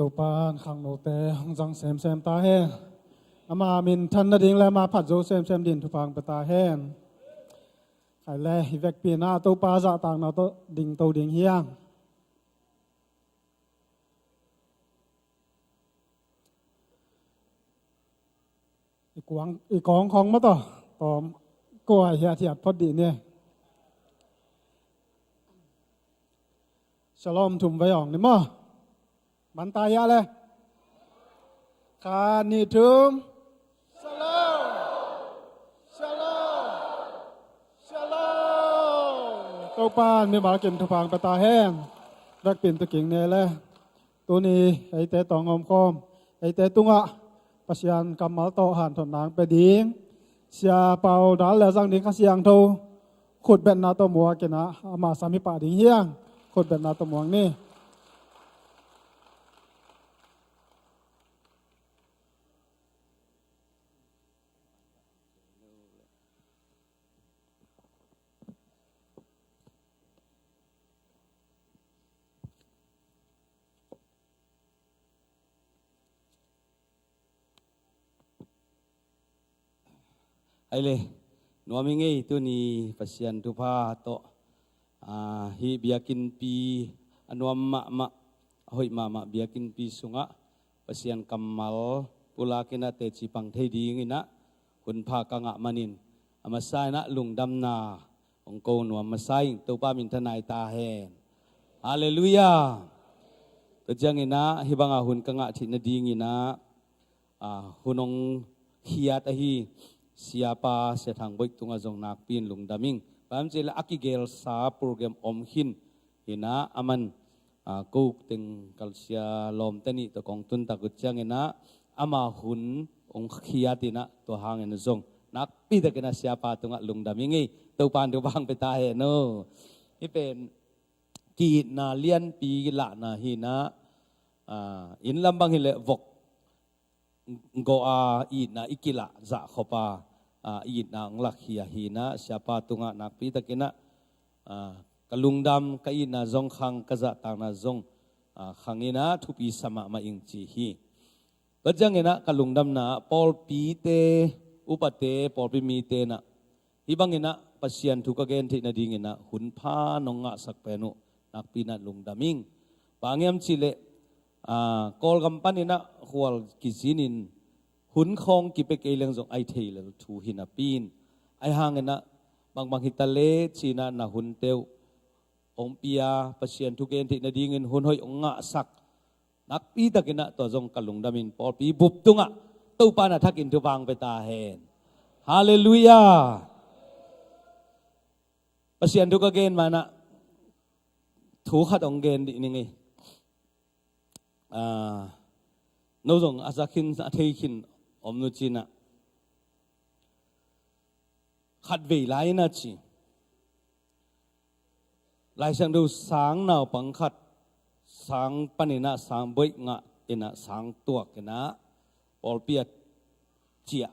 ตัวปานขังโนเตหงจังเซมตาแห้งอามามินทันนดิ่งและมาผัดโจเซมดินทุฟังไปตาแห้งไข่แล่ฮิเวกปีนาตัวปาจะต่างนาตัวดิ่งเฮียงอีกกองของมาต่อก้อยเฮียเทียดพอดีเนี่ยฉลองถุ่มไว้อ่องนี่มั้งมันตายอะไรคานิทุมสลามตัวปานมีบาเก็มทุพังปตาแห้งรักเป็นตะกิ่งเนี่ยแหละตัวนี้ไอเตตองอมคอมไอเตตุงะปัสยันกำมัลโตหันถนนางไปดิ้งเสียเป่าดาลแล้วจังดิ้งข้าเสียงโทขุดเป็นนาตัวมัวกันนะมาสามีป่าดิ้งเฮียงขุดเป็นนาตัวมัวนี่ไอเลยนัวมิงเอตัวนี้ปัสยันทุพาโตฮิเบียกินปีอันวมมะหอยมาเบียกินปีสุงะปัสยันกัมมัลปุลากินาเตจิปังเทดีงินะคุณพากังะมันินอามาไซนะลุงดำนาองโกนัวมาไซตัวป้ามินทนายตาแหนฮาเลลูยาตัวจังงินะฮิบังอาหุนกังะทินดีงินะหุนองฮิยาตะฮีsiapa setang baik tunga zong nak pin lung daming pam jela akigel sa program omhin hina aman ko teng kalsia lom tani to kong tun ta gutjang ena ama hun ong khiatina to hangena zong nak pi ta kena siapa tunga lung daming ei to pan to bang pe ta he no hi pen ki na lian pi la na hina in lambang hile vok go i na ikila za khopa i na nglak hiya hina siapa tunga nak pi takina kalungdam kai na zong khang kaza ta na zong khangina thupi sama ma ing chi hi bajangena kalungdam na pol pi te upate pol pi mi te na ibangena pasian thuka gen thi na dingena hun pha nonga sakpenu nak pi na lungdaming pangyam chile kol company na khwal kisinin hun khong ki pe ke leng jong ai thei le thu hina pin ai hangena bang hitale china na hun teu ong pia pasien thu gen thi na dingin hun hoi onga sak nak pi takina to jong kalung damin pol pi bup tunga to pa na thakin thu bang pe ta hen hallelujah pasien thu ka gen mana thu khat ong gen di ni ngi nô dòng asakin atheikin omnuchina khát về lại na chi lại sang đâu sáng nào bằng khát sáng panina sáng bơi ngạ ina sáng tua cái na olpiat chia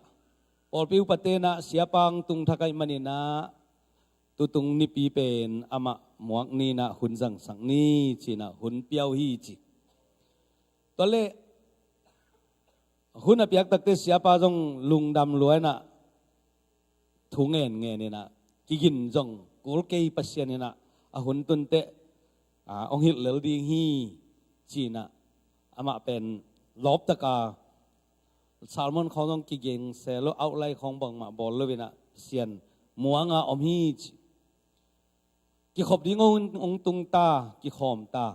olpiu patena siapang tung thakai manina tu tung ni pi pen ama muak ni na hun jang sang ni china hun piao hi chi tole hun apiak takte siapa jong lungdam luai na thungen nge ni na kigin jong kol kei pasien ni na a hun tun te ong hil lel ding hi จีน่ะอามาเป็นลบตะกาซาลมอนเขาต้องกิเกงเซลล์เอาไล่ของบังมาบอลเลยนะเสียนมัวงาอมฮีกิขบดิ้งองตุงตากิขอมตา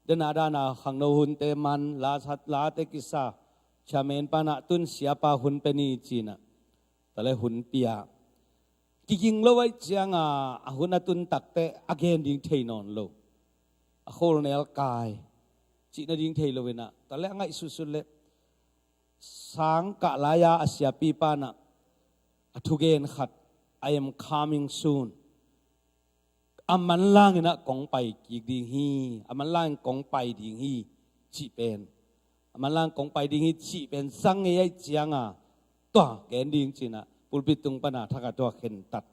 เดนาดานาขังโนหุนเตมันลาชัดลาเตกิสาชาเมนปานะตุนเสียปาหุนเป็นนีจีน่ะแต่เลยหุนเปียกิกิงโลไว้เจียงหุนตุนตักเตอเกนดิ้งเทนอนโลโคลเนลกายจีน่ะดิ้งเทโลเวนะแต่เลยง่ายสุดๆเลยสังกะลายาอาเซียปีปานะทุเกนขัด I am coming soon อามันล่างนะกองไปกีดิ้งฮีอามันล่างกองไปดิ้งฮีจีเป็นอามันล่างกองไปดิ้งฮีจีเป็นสังเกตเจียงตัวแกนดิ้งจีน่ะปุลปิตุงปนาทักตัวเข็นตัด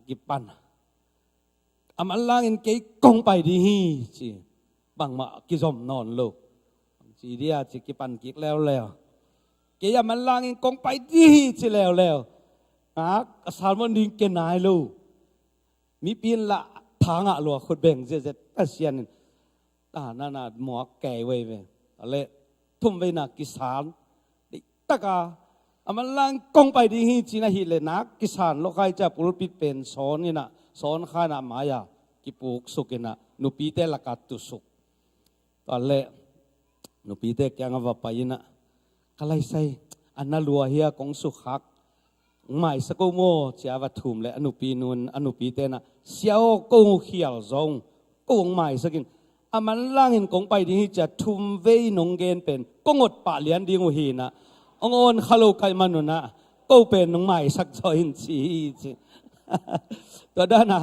กิปันอามันล่างเกยกองไปดิ้งฮีจีบางมากิจอมนอนโลจีเดียจีกิปันกิกแล้วเกี่ยมันล่างกองไปดีจีแล้วสารมันดิ้งเกนายลูมีปีนละทางอะลัวคนแบ่งเจ็ดตัดเสียนนั่นหมอแก่ไว้เว้ยอะไรทุ่มไว้นักกิสานตะกามันล่างกองไปดีฮีจีน่ะฮิเลนักกิสานโลกใครจะปุรปิดเป็นสอนนี่นะสอนข้านะมายากิปุกสุกินะนุปีเตละกัดตุสุกตอนเละนุปีเตแกงว่าไปนะก็เลยใส่อันนั้นลัวเฮียของสุขักไม่สกุโมเจ้าวัตถุมและอนุปีนุนอนุปีเตนะเสียวกูเขียวซงกูไม่สกินมันล่างเห็นกงไปดีจะทุ่มเวนงเกนเป็นก็งดปะเลียนดีงูหีนะองอนขลุกไกมันนุนะก็เป็นนงใหม่สักจอยจีตัวด้านน่ะ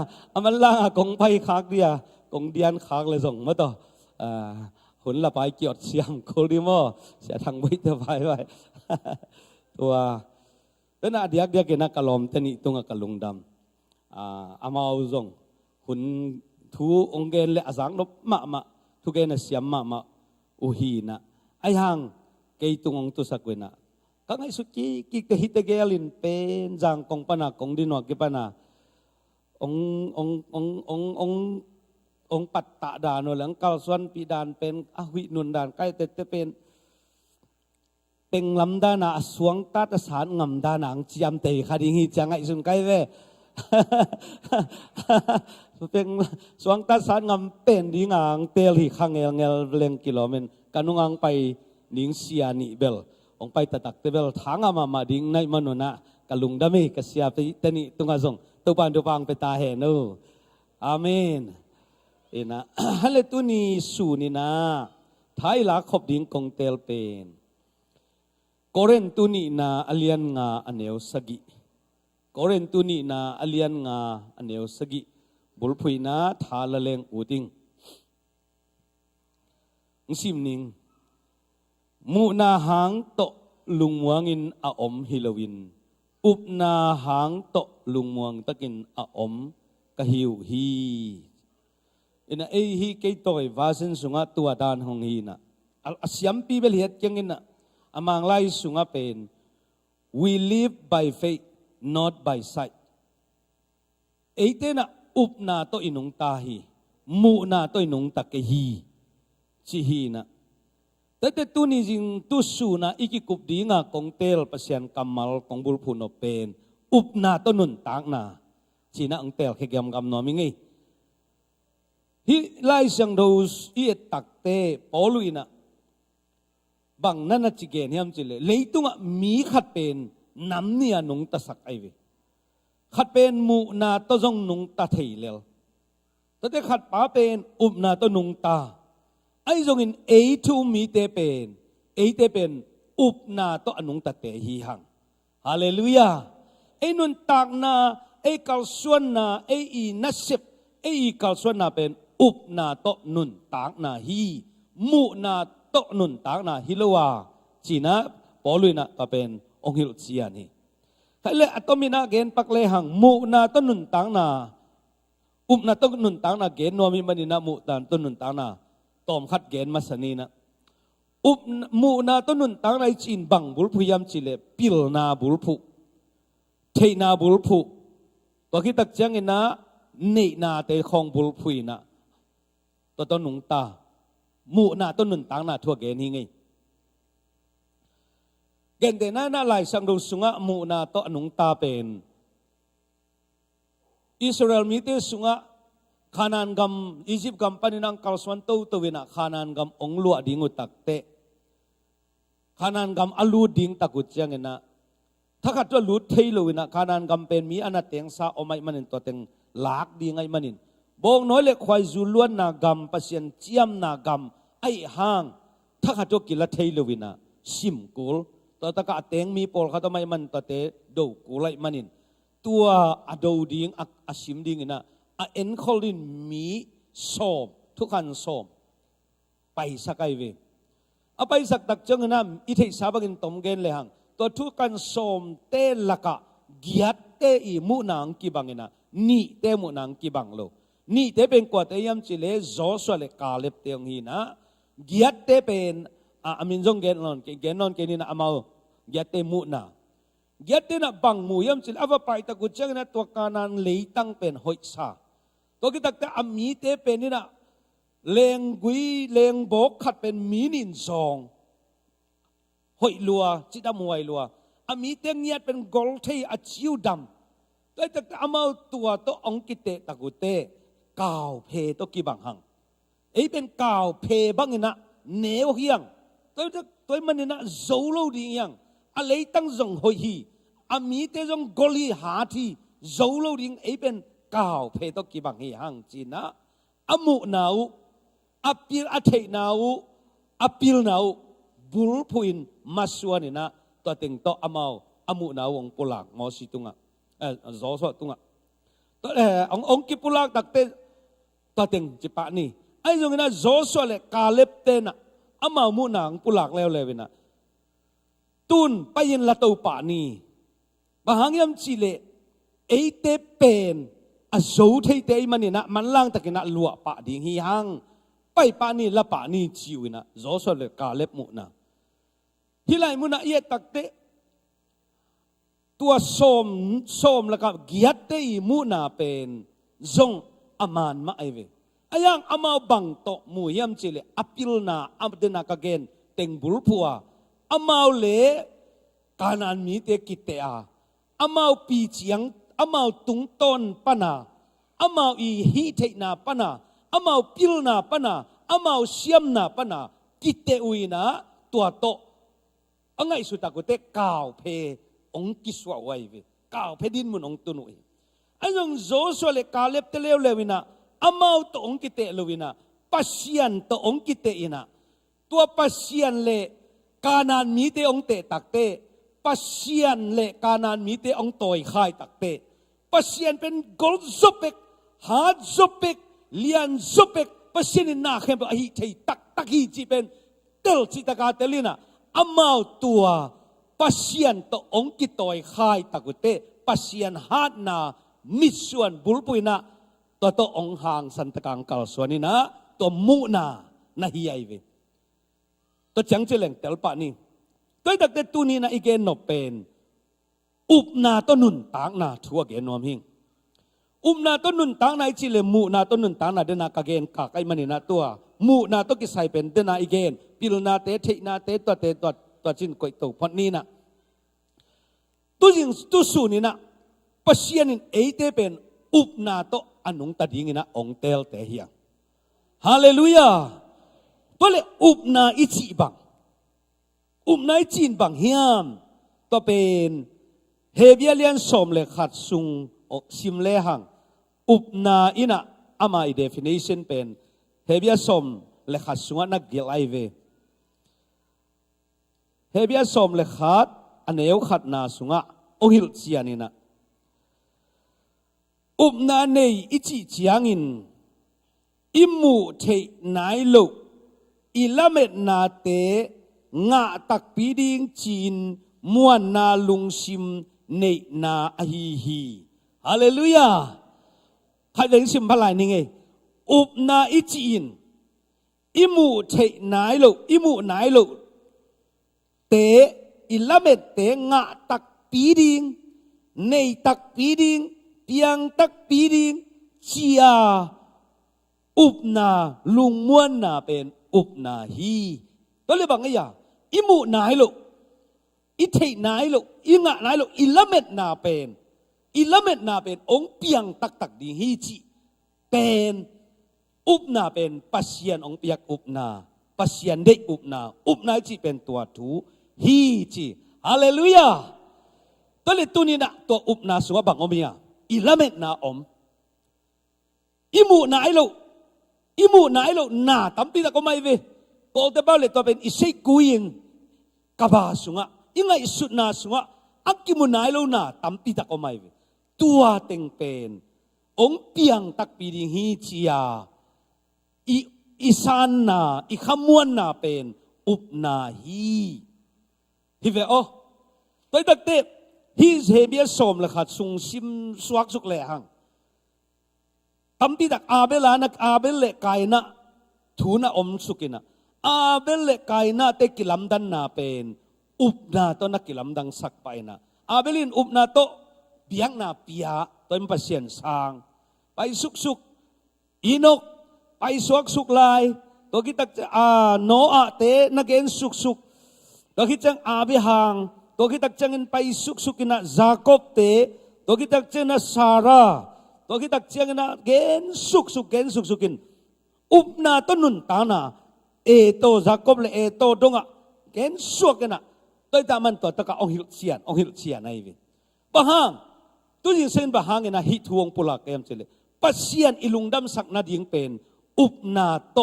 มันล่างกงไปคักเดียกงเดียนคักเลยส่งมาต่อหุ่นละไปเกี่ยวเสียงโคลิโมเสียทางวิทยาไปไว้ตัวแล้วน่ะเดียกกินนักกะลอมแต่นี่ตรงกะลุงดำอามาอุซงหุ่นทูองเกนเลอสังนบมะทุกเกนเสียมมะอุฮีนะไอหังเกยตุงองตุสักเวนะก็ไงสุกี้กิกฮิตเกลินเป็นจังกงปนะกงดินวกิปนะองปัตตะดานหลังเกาส่วนปีดานเป็นอวินุนดานใกล้แต่เป็นลำดานาสวงตัดสารงำดานังจียมเตยคดีนี้จังไงสุนใกล้เว้เป็นสวงตัดสารงำเป็นดีงางเตลีขังเงลเลงกิโลเมตรกันนุงังไปนิ่งเสียนิเบลองไปตัดเบลทางมาดิ่งในมนุนะกลุงดามีกเสียไปแต่นี่ตุงอาซงตุปังไปตาเห็นอาเมนนะฮัลเลตุนีสูนีนะไทยลักขบดิ่งกงเตลเป็นโกเรนตุนีนะอเลียนงาอเนวสกิโกเรนตุนีนะอเลียนงาอเนวสกิบุลพุยนะทาละเลงอูติงสิมนิงมูนาหางโตลุงมวงินอาอมฮิลวินอุปนาหางโตลุงมวงตะกินอาอมกะฮิวฮีอินะฮีเกยโตยวาสินสุงะตัวดานหงฮีนะอาเซียมปีเบลียดยังอินะamang lai sunga pen we live by faith not by sight eite na upna to inung tahi mu na to inung takehi chi hi na tate tu ni jing tu su na ikikup di nga kongtel pasyan kamal kongbul puno pen upna to nun tang na china ang tel khegam gam no mi ngi hi lai sang dos i takte poluinaบางนั่นจิเกนยามจิเลเลยตุงมีขัดเป็นน้ำเนี่ยนุงตะสักไอเวขัดเป็นมูนาตะจงนุงตะเทยเลวแต่ได้ขัดป้าเป็นอุบนาตะนุงตาไอจงอินเอทูมีเตเป็นอุบนาตะอนุงตะเตฮีหังฮาเลลูยาไอนุนตากนาไอกัลส่วนนาไออีนัสเซบไออีกัลส่วนนาเป็นอุบนาตะนุนตากนาฮีมูนาโตนุนตากนาฮิลวาจีน่าปอลุยนะก็เป็นองค์ฮิลเซียนี่ใครเลยอัตมินาเกณฑ์ปักเลหังมูนาโตนุนตากนาอุปนาโตนุนตากนาเกณฑ์นวมิมันนามูตานโตนุนตากนาตอมขัดเกณฑ์มาสนีนะอุปมูนาโตนุนตากนาจีนบังบุลพุยามจิเลปิลนาบุลพุเทนาบุลพุตัวคิดตักจังอินะเนนาเตคองบุลพุยนะ ตัวต้นหนุงตาหมู่นาต้นหนุนตังนาทั่วเกณฑ์นี่ไงเกณฑ์แต่น่าไหลสังดูสุงะหมู่นาต้นหนุงตาเป็นอิสราเอลมีเตสุงะขานานกำอียิปต์กำปนินังกัลสวันโตตัววินะขานานกำองลัวดิ่งอุตักเตขานานกำอลูดิ่งตักุจยังเงินะถ้าขัดตัวลุดเทลุวินะขานานกำเป็นมีอนาเตียงซาอไม่มันินตัวเต็งหลากดีไงมันินบงน้อยเล็กควายจุล้วนนากำปัสยันเจียมนากำไอห่างถ้าขัดตัวกิละเทลุวินะซิมกูลตัวตะกะเตียงมีปอลขัดตัวไม่มันตัวเตดูกูไลมันินตัวอดูดิ่งอาชิมดิ่งนะเอ็นคอลินมีสมทุกขันสมไปสักไอเวไปสักตักจังนะอิทธิสาบกินตมเกนเลยหังตัวทุกขันสมเตลักะกียดเตอีมุนังกีบังนะนี่เตมุนังกีบังโลนี่เตเป็นกว่าเตยมจิเลโจสวเลกาเลปเตียงฮีนะกียดเตเป็นอามินจงเกนนอนเกนินะอามากียดเตมุนากียดเตนะบังมูยมจิลอวไปตะกุจังนะตัวกานันเลยตั้งเป็นหอยซาตัวกิตักแต่อามีเตเป็นนี่นะเลงกุยเลงโบกขัดเป็นมีนินซองหอยลัวจิตามวยลัวอามีเตงเนียเป็นกอลเทอจิวดำตัวกิตักแต่อามาตัวตัวองกิเตตะกุเตกาวเพตัวกีบังหังเป็นกาวเพบังนี่นะเนวเฮียงตัวมันนี่นะโจโลดีเฮียงอะไรตั้งจงหอยฮีอามีเตจงกอลีหาทีโจโลดีเป็นกาวเพตกีบังฮีหังจีนะอามุนาวอปิลอเทนาวอปิลนาวบุลพุยนมาสวนนี่นะตัวเต็งโตอามาอามุนาวองปุลักมอสิตุงะโจสวตุงะตัวองกิปุลักตักเตตัวเต็งจิปะนี่ไอ้ตรงนั้นโจสวเลกาเล็บเตนะอามามุนังปุลักแล้วเลยนะตุนไปยินละตูปะนี่บางยามจิเลเอเตเป็นอาโจเทเตมันนี่นะมันล่างตะกินะลัวปะดิ่งฮีหังไปปะนี่ละปะนี่จิวนะโจสวเลกาเล็บมุนะฮิไลมุนะเยตักเตตัวส้มแล้วก็เกียรติมุนาเป็นจงอามานมาไอเวอายังอามาบังโตมูยามจิเลอปิลนาอัมเดนากาเกนเต็งบุลพัวอามาเลกานันมีเตกิเตอาอามาปีเจียงอามาตุงต้นปนาอามาอีฮีเทนาปนาอามาปิลนาปนาอามาเชียมนาปนากิเตอุยนาตัวโตอังไงสุดตะกุเตกาวเพองกิสวะไว้เวกาวเพดินมุนองตุนุยไอ้ยังโจสวเลกาเล็บเตเลวเลวินะอามาตัวองกิเตเลวินะปัสยันตัวองกิเตอินะตัวปัสยันเลกานันมีเตองเตตักเตปัสยันเลกานันมีเตองตอยข่ายตักเตปัสยันเป็นกอลซุปเปกฮาร์ดซุปเปกเลียนซุปเปกปัสยันน่าเข้มไปฮีที่ตักฮีจีเป็นเตลจิตกาเตลินะอามาตัวปัสยันตัวองกิตอยข่ายตักเตปัสยันฮาร์ดนามิส่วนบุลปุยนะตัวองหางสันตกังกัลส่วนนี้นะตัวมุนานะฮิไอเวตัวจังเจริญเตลปานี่ตัวตักเตตุนีนะอีเกนนเป็นอุบนาตัวนุนต่างนาทัวเกนนอมหิงอุบนาตัวนุนต่างนาจิเลมุนาตัวนุนต่างนาเดนากาเกนกากไอมันนี่นะตัวมุนาตัวกิไซเป็นเดนาอีเกนปิลนาเตเทนาเตตัวจินกอยตัวพอนี้นะตัวยิงตัวสูนี่นะปัสยันินเอเตเป็นอุบนาโตอันนุงตัดยิงนะองเตลเตเฮียฮาเลลูยาตัวเลอุบนาอิจิบังอุบนาอิจินบังเฮียมตัวเป็นเฮเบียเลียนสมเลขัดซุงซิมเลหังอุบนาอินะอามาอี definition เป็นเฮเบียสมเลขัดซุงนักเกลไอเวเฮเบียสมเลขัดอันเอวขัดนาซุงะโอฮิลเซียนินะอุบนาเนยอิจิจางอินอิมูเทนายโลอิลาเมตนาเตงะตักปีดิงจีนมวนนาลุงซิมเนนาอฮีฮีฮาเลลูยาใครเล่นซิมพลายนี่ไงอุบนาอิจินอิมูเทนายโลอิมูนายโลเตอิลาเมตเตงะตักปีดิงเนตักปีดิงเปียงตักปีดิงเชีย อุปนาลุงม้วนนาเป็นอุปนาฮีตัวเลยบอกไงอย่างอิมูนายลูกอิเทนายลูกอิงะนายลูกอิละเม็ดนาเป็นองเปียงตักดีฮีจีเป็นอุปนาเป็นปัสยันองเปียกอุปนาปัสยันเด็กอุปนาจีเป็นตัวถูฮีจีฮาเลลูยาตัวเลยตัวนี้นะตัวอุปนาสัวบังอมียอิละเม็ดนาอมอิมูนายลูกนาตั้มปีตะก็ไม่เวโกลเตบ้าเลยตัวเป็นอิเซกุยิงกบาสุงะยังไงสุดนาสุงะอักกิมุนายลูกนาตั้มปีตะก็ไม่เวตัวเต็งเป็นองเปียงตักปีดิฮีจียาอิสานนาอิขมวนนาเป็นอุปนาฮีฮิเวโอตัวตักเตฮีเฮเบียสมละขัดสุงซิมสวักสุกเลหังตั้มปีตักอาเบลานักอาเบลเลกายนะทูนะอมสุกินะอาเบลเลกายนะเตกิลัมดันนาเป็นอุปนาตัวนักกิลัมดังสักไปนะอาเบลินอุปนาโตเบียงนาปียตัวมันเปลี่ยนสางไปสุกอินกไปสุกลายตัวคิดตักโนอาเตนักเอ็นสุกตัวคิดจังอาเบหังตัวคิดตักจังเงินไปสุกกินะจาโคบเตตัวคิดตักจังนะซาร่าตัวคิดตักจังนะเกนสุกกินอุปนาต้นนุนตานาเอโตจาโคบเลเอโตดงะเกนสุกกันนะตัวตามันตัวตะกะองหิลเชียนไอ้เวบะฮังตัวยิงเส้นบะฮังนะฮิตวงปุลักเอ็มเจเลปัสเซียนอิลุงดำสักนาดิงเป็นอุปนาโต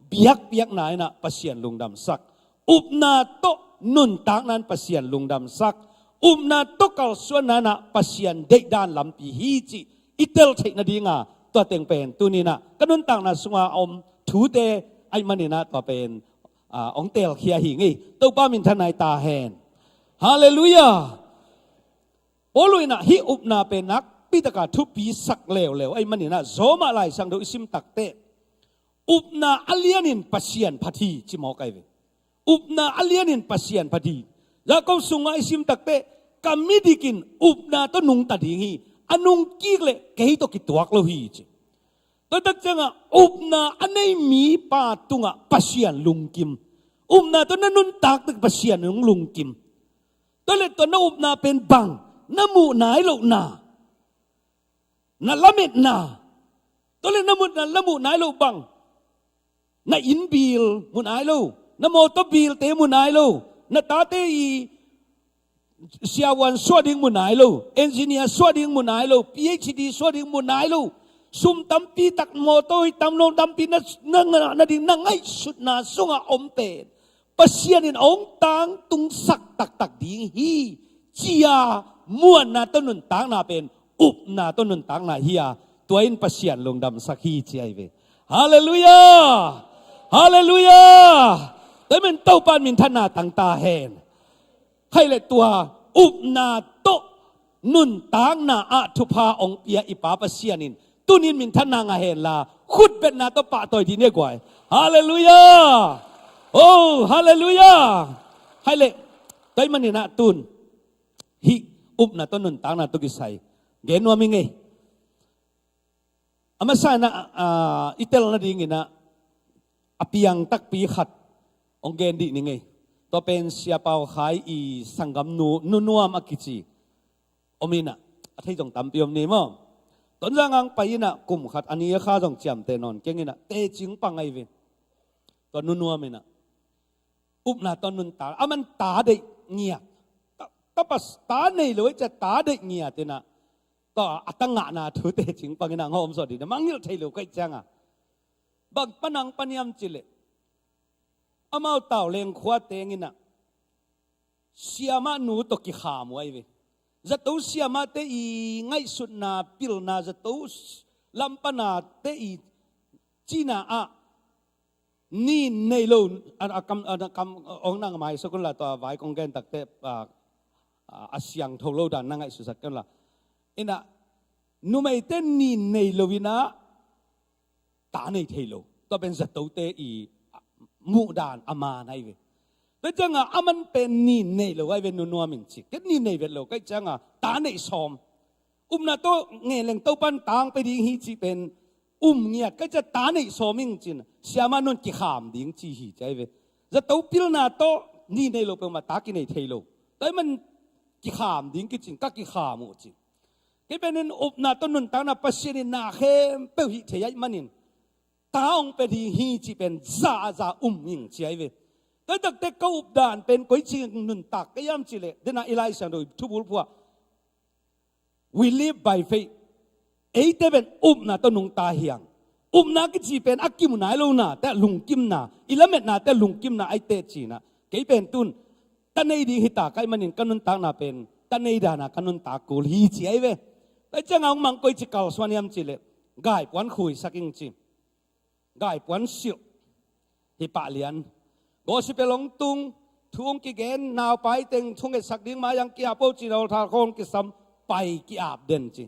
เบียกนายนะปัสเซียนลุงดำสักอุปนาโตนุนตากนั้นปัสเซียนลุงดำสักอุปนาโตกัลส่วนนั้นนะปัสเซียนเด็กด้านลำปีฮีจีอิเตลเทนาดิงาตัวเต็งเป็นตัวนี้นะก็นุนต่างนะสงอาอมถูเตไอมันนี่นะตัวเป็นองเตลเคียหิงตัวป้ามินทนายตาแหนฮาเลลูยาโอลุยนะฮิอุปนาเป็นนักปีตะกาทุปีสักเลวไอ้มันนี่นะโซมาไลสังดูอิสิมตักเตอุปนาอัลเลียนินปัสเซียนพัทีจิมอกไอเวอุปนาอัลเลียนินปัสเซียนพัทีแล้วก็สุงไอซิมตักเตกามิดิกินอุปนาต้นุงตัดหิงอันุงกีเลเกยตกิตัวกโลฮีจิตัวตักจังอ่ะอุปนาอันไหนมีปาตุงอ่ะปัสเซียนลุงกิมอุปนาตัวนั้นนุนตักตึกปัสเซียนลุงกิมตัวเล็กตัวนั้นอุปนาเป็นบังน้ำมูนายลูกนาละเม็ดนาตัวเล็กน้ำมูนายลูกบังน่ะอินบิลมุนายลูกน้ำโมตบิลเตมุนายลูกน่ะตาเตอีเสียวันสวดิงมุนายลูกเอนจิเนียร์สวดิงมุนายลูก PhD สวดิงมุนายลูกซุมตั้มปีตักโมโตยตั้มโนตั้มปีนั่งดิ่งนั่งไอสุดนาสุงอาอมเป็นปัสเซียนินองตังตุงสักตักดิ่งฮีจียม้วนนาต้นนุนตังนาเป็นอุปนาต้นนุนตังนาเฮียตัวอินปัสเซียนลงดำสักฮีจีไอเวฮาเลลูยาแต่มันเต้าปานมินทนาตังตาแหนให้เลยตัวอุปนาโตนุนตังนาอัทุพาองเปียอิปาปัสเซียนินตุนินมินทนางาเฮนลาขุดเป็นนาโตปะตัวดีเนี่ยกว่าฮาเลลูยาโอ้ฮาเลลูยาให้เลยแต่มันนี่นะตุนฮิอุปนาต้นนุนตังนาตุกิไซเกนว่ามิงเงอามาใส่นะอิเตลนาดิ่งนะอภิยังตักปีขัดองเกนดินี่ไงตัวเป็นเสียเปาขายอีสังกัมนัวมักกิจีอมินะที่จงตำปีอมนี่มั้งตอนจังไปนะกลุ่มขัดอันนี้ข้าจงจำเตนอนเก่งนะเตจิงปังไอเวนตัวนัวมินะอุปนาตัวนุนตามันตาเด็กเงียก็ปัสตาในเลยจะตาเด็กเงียเตนะก็อัตงะนาถือเตจิงปังนะงอมสอดีนะมังยิ่งไทยเลยก็จังอ่ะบางปนังปนิยมจิเลอามาเต่าเลงขวดเตงินะเสียมาหนูตกิขามไว้เวจะตู้เสียมาเตอีไงสุดนาปิลนาจะตู้ลำปนาเตอีจีนาอะนี่ในโลนคำองนั่งหมายสกุลละตัวไว้กองแกนตักเตอาเซียงทงโลดานนั่งไงสุดสักกันละอินะนูไม่เต้นนี่ในโลวินะตาในเทโลตัวเป็นจะตู้เตอีมูดานอามาในเวแต่จังอ่ะอามันเป็นนี่ในโลกไอ้เวนัวมินจิก็นี่ในเวโลกไอ้จังอ่ะตาในซอมนาโตเงเลงเต้าปันตางไปดีฮีจีเป็น เงียก็จะตาในโซมิงจินเสียมานุนกิขามดิ้งจีหีใจเวจะเต้าพิลนาโตนี่ในโลกเป็นมาตากินในเทโลแต่มันกิขามดิ้งกิจินก็กิขามูจิก็เป็นอุปนาต้นนุนตานาปัสยินนาเข้มเปหิเทียมันนินตาองเป็นฮีจีเป็นซายิงใจเวแต่ตักแต่ก็อุปดานเป็นก๋วยชิงนุนตักก็ย่ำจิเลเดน่าอิไลสันโดยทุบุลพัว we live by faith เอเตเป็นอุปนาต้นนุงตาเฮียงอุปนากิจีเป็นอักกิมุนายโลนาแต่ลุงกิมนาอิเลเมตนาแต่ลุงกิมนาไอเตจีนะก็เป็นตุนตันในดีหิตาใครมันนินกันนุนตานาเป็นตันในดานากันนุนตากูฮีจีไอเวแต่จังเอามังก๋วยจิกาวสวรรค์ยำจิเลกายปวนคุยสักยิ่งจิกายปวนสิวฮิปะเลียนก็สิเปลงตุงทุ่งกิเกนนาวไปเต็งทุ่งเอสักดิ้งมายังกิอาโปจิเราทาคนกิสัมไปกิอาบเด่นจิ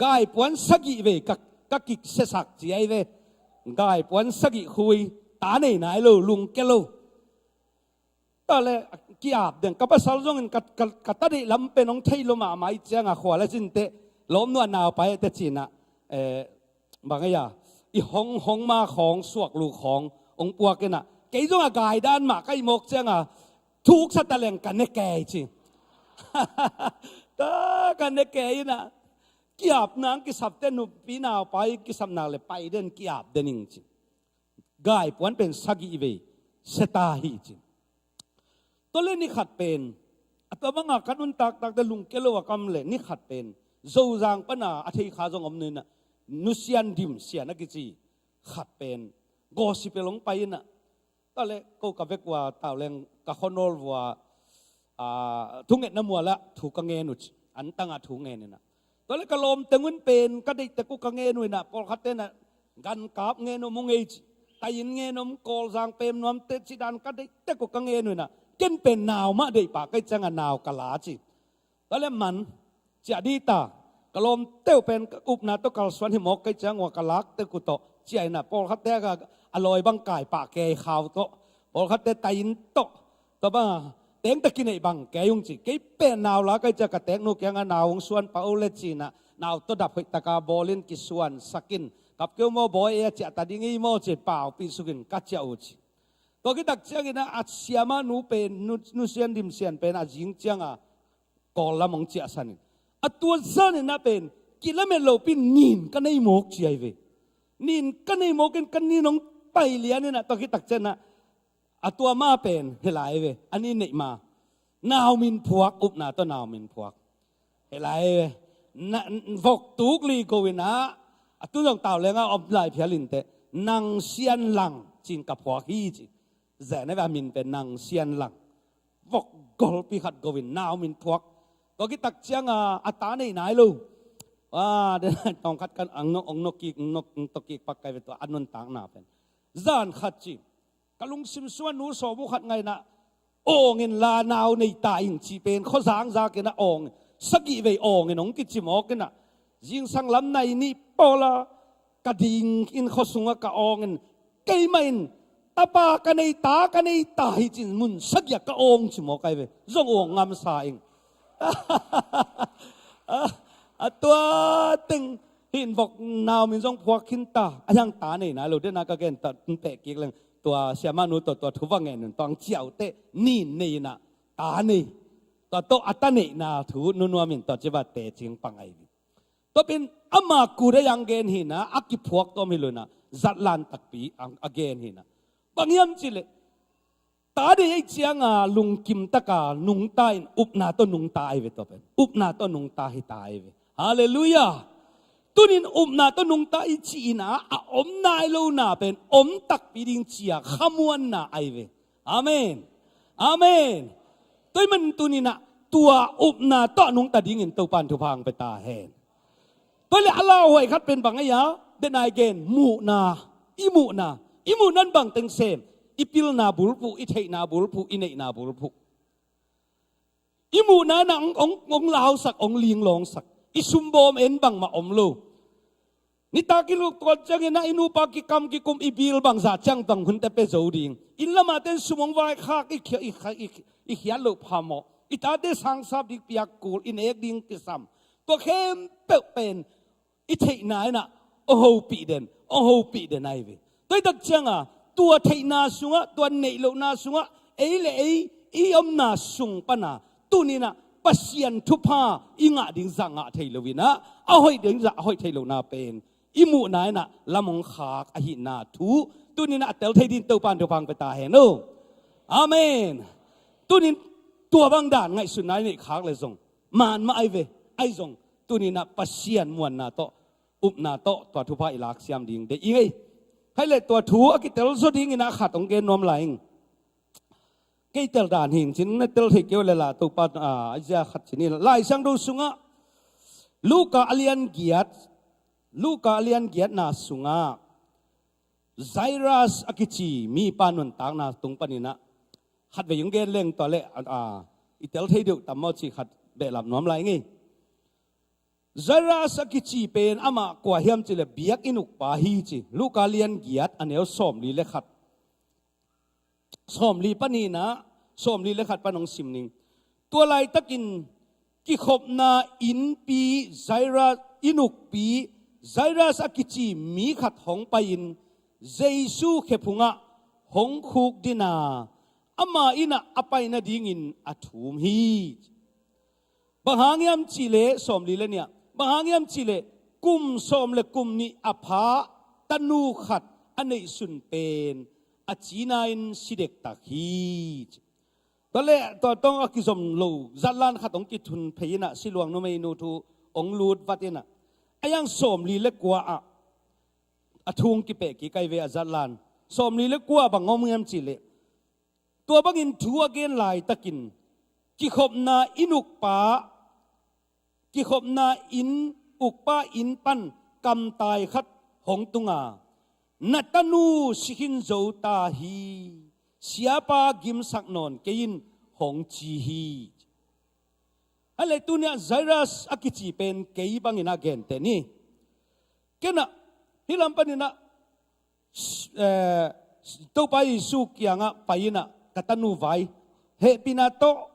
กายปวนสักยิ่เวกักกิเสสักจีไอเวกายปวนสักยิ่คุยตาในไหนโลลุงเกโลตอนแรกกิอาบเด่นกับภาษาจงกัตติลำเป็นองไทยลมาไม่เจ้าขวาและจินเตล้มนวลนาวไปแต่จีน่ะบางอย่างอีห้องมาของสวกลูกขององปวกกันน่ะกี่จงอากายด้านมาใกล้หมกเจ้าทุกสัตว์แหล่งกันในแก่จริงตากันในแก่น่ะกิอาบนางกิสับเต้นุปีนาวไปกิสับนางเลยไปเดินกิอาบเดินจริงกายปวนเป็นสักอีเวเสตาฮีจริงตัวเล่นนี่ขัดเป็นตัวบางอาการนุนตักแต่ลุงเกลัวกำเล่นนี่ขัดเป็นโจจางปนาอาทิตย์ข้าจงอมนึงน่ะนุเซียนดิมเสียนักกิจีขัดเป็นโกสิเปลงไปน่ะตอนแรกก็กับเวกว่าตาวแรงกับคนโนลว่าทุ่งเงินน้ำมัวละถูกกังเงินุชอันตั้งอาถูกเงินนี่นะตอนแรกก็ลมแต่เงินเป็นก็ได้แต่กูกังเงินนู่นน่ะพอขัดเต้นน่ะกันกับเงินนมุงเอจแต่ยินเงินนมโกลจางเปมนมเตจิดันก็ได้แต่กูกังเงินนู่นน่ะเกินเป็นนาวมาได้ปากก็จังนาวกะลาจิตอนแรกมันจะดีตากลมเต้าเป็นอุปนาตกลสวนหิมอกก็จังว่ากะลักเต้ากุโตเจียน่ะพอขัดเต้ก็อร่อยบังกายปากแกข่าวโตพอขัดเต้ไตยินโตตัวบ้าเต็งตะกินไอ้บังแกยุงจิกี่เป็นนาวละก็จะกระเต็งนุกยังนาวส่วนเปาเลจีน่ะนาวตัวดับหิตากาบอลินกิส่วนสกินกับเกี่ยวโมบอยเอเจตัดยิ่งโมเจ็บเปล่าปีสุกินกัจเจ้าอุจิตัวกิตักเจ้ากินนะอาเซียมานูเป็นนูเซียนดิมเซียนเป็นอาจิงเจียงกอลละมงเจียสันตัวซันน่ะเป็นกิเลเมโลปินนินกันในหมกเจียเวนินกันในหมกกันนี่น้องไปเลี้ยนี่นะตัวคิดตักเจนะตัวมาเป็นเฮลายเวอันนี้เนี่ยมานาวมินพวกอุปนาตัวนาวมินพวกเฮลายเวฟกตุกลีโกวินะตัวต้องเต่าเลยngaอมลายเพียลินเตนางเซียนหลังจิงกับพวกฮีจิแจนี่ว่ามินเป็นนางเซียนหลังฟกกอลปีขัดโกวินนาวมินพวกตัวกิตักเชียงอัตตาในไหนลูกว่าเดี๋ยวต้องคัดกันอังนกกีนกตกีปักไก่เป็นตัวอันนั้นต่างหน้าเป็นจานขัดจีกลุงซิมส่วนนู้สบุขัดไงนะโอ่งเงินลานาวในตาอิงจีเป็นข้อสางจากนะโอ่งสกีไปโอ่งเงินน้องกิจิมอกนะยิงสังลำในนี่ปอละกระดิ่งอินข้อสุงกะโอ่งเงินไก่ไม่ตาปากันในตากันในตาหิจินมุนสักอยากกะโอ่งจิมอกไก่ไปจงโอ่งงามสายตัวตึงหินบอกนาวมินจงพวกขินตาอย่างตาเนี่ยนะเราเดินนักเกณฑ์ตัดเตะกี่เรื่องตัวเสียมานุตัวทุบว่าไงหนึ่งตองเจียวเตะนี่เนี่ยนะตาเนี่ยตัวโตอัตเนี่ยนะถูนุนวมินตัวจะว่าเตะจริงปังไอวิตัวเป็นอามากูได้ยังเกณฑ์หินะอักกิพวกตัวมิลุนะจัดลานตักปีอักเกณฑ์หินะบางอย่างจิเลตาได้ยังเจียงลุงกิมตะกานุงตายอุปนาตัวนุงตายเวตัวเป็นอุปนาตัวนุงตายตายเวฮาเลลูยาตุนินอุปนาตัวนุงตายจีน่ะอมนายโลน่ะเป็นอมตักปีดิงเจียขมวนน่ะไอเวอาเมนอาเมนตัวมันตุนินะตัวอุปนาตัวนุงตาดิ่งเงินตัวปันทุพังไปตาเห็นตัวเลยอัลลอฮ์ไว้คัดเป็นบางอย่างเดนายเกนมูนาอิมูนั้นบางเต็งเซมอิปิลนาบุลปูอิเทนาบุลปูอิเนนาบุลปูอิมูนานังองลาวสักองลิงลองสักอิซุมบอมเอ็นบังมาอมโลนิตากิลูกตัวจังเนะอินูปากิกรรมกิคุมอิบิลบังซาจังบังหุ่นแต่เป็นโจดิงอินละมาเต้นสมองวายข้าอิเขียนลูกพามออิตาเดสังสับดิปียกูลอินเอกดิงกิซัมตัวเข้มเป็นอิเทนายนะ โอ้โหปีเด่นโอ้โหปีเด่นไอ้เว้ยตัวตักจังตัวไทยนาสุงตัวเนยโลนาสุงเอ้เลยไอ้อมนาสุงปนาตัวนี้นะปัสยันทุพาอิงะดิ่งจังไทยโลวินะเอาให้ดิ่งจังเอาให้ไทยโลนาเป็นอิมูนายนะละมงขากอหินาทูตัวนี้นะเตลไทยดินตัวปานตัวพังไปตาเห็นโนอาเมนตัวนี้ตัวบางด่านไงสุดนายนี่ขากเลยส่งมันมาไอเวไอส่งตัวนี้นะปัสยันมวนนาโตอุปนาโตตัวทุพาอิลักเสียมดิ่งเดี๋ยวอีให้เลยตัวทูอกิเตลสุดดิ่งนะขาดตรงเกณฑ์นอมไหลเกยเตลด่านหินชิ้นนั่นเตลเทเกี่ยวเลยล่ะตัวปัดไอ้เจ้าขัดชิ้นนี้ไล่ช่างดูสุงะลูกาเลียนเกียรตินาสุงะไซรัสอกิจีมีปานุนตางนาตรงปนินะขัดไปยังเกณฑ์เล่งตัวเละอิเตลเทเดียวตั้มมอชีขัดเบลับน้อมไหลงี้ไซรัสอกิจีเป็นอามากว่าเฮียมจิเลเบียกอินุกปาฮีจีลูกาเลียนเกียรติอันเนี้ยสมลีเลขัดสมลีปนีนะสมลีเลขัดปนองสิมนิงตัวลายตะกินกิขบนาอินปีไซรัสอินุกปีไซรัสอกิจีมีขัดหงไปอินเจซูเขพุงะหงคุกดินาอามาอินะอไปนาดิ่งินอัฐุมฮีบางหางยามจิเลสมลีเลเนี่ยบางหางยามจิเลกุมสมเลกุมนี้อภาตนูขัดอันนี้สุนเป็นอาจีนาอินสิเด็กตะฮีตอนแรกตัวต้องอกิสมโลจัดลานขัดองกิทุนเพยินะสิลวงโนเมนูทูองลูดวัดนะไอ้ยังสมลีเล็กกว่าอาทุงกิเปกิไกเวอจัดลานสมลีเล็กกว่าบางงมเงียมจิเลตัวบางอินทัวเกนลายตะกินกิขบนาอินุกปากิขบนาอินอุกปาอินปันกำตายขัดหงตุงานัตนูสิหินโจตาฮีsiapa gim saknon kein hong chi hi ale tunia zairus akichi pen kei bangina gente ni kena hilam panina to pai su kianga paina katanu vai he pinato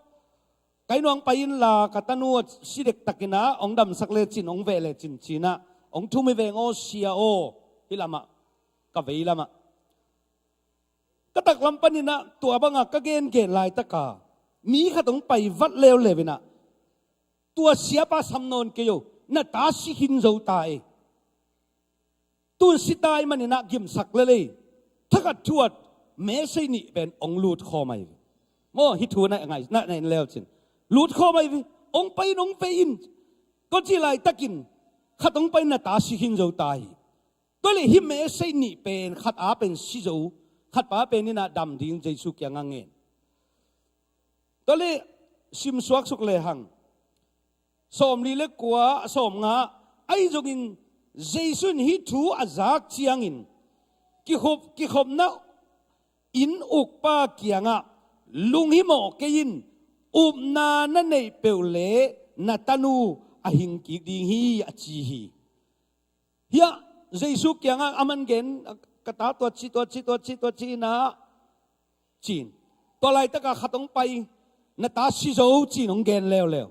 kainong pain la katanu sidek takina ong dam sakle chin ong vele chin china ong thumi ve ngo sia o hilama ka veilamaก็ตักลำปันนี่นะตัวบางอ่ะก็เกณฑ์ลายตะกามีข้าต้องไปวัดเลวเลยนะตัวเสียป้าสำนวนเกี่ยวน่ะตาสิหินโจตายตัวสิตายมันนี่นะกิมสักเลยถ้ากัดชวดแม้ใช่นี่เป็นองลูดคอไม่โม่ฮิตูนั่นไงนั่นในเลวจินลูดคอไม่องไปน้องไปอินก็ที่ไรตะกินข้าต้องไปน่ะตาสิหินโจตายก็เลยฮิแม้ใช่นี่เป็นขัดอาเป็นสิโจขัดป้าเป็นนี่นะดำดิ่งใจสุกยังเงินตอนนี้ซิมสวักสุกเลยหังสมลีเล็กกว่าสมงาไอ้จงอินใจสุนฮิทูอาจากเชียงอินกิขบนะอินอุกป้าเกียงะลุงฮิโมเกยินอุบนานั่นในเปลเลนัตนูอหิงกิดิฮีอจีฮีเฮียใจสุกยังอามันเกนกระตาตัวชีนะจีนตัวไรตะกะขัดต้องไปนาตาชิโจจีนองเกนแล้ว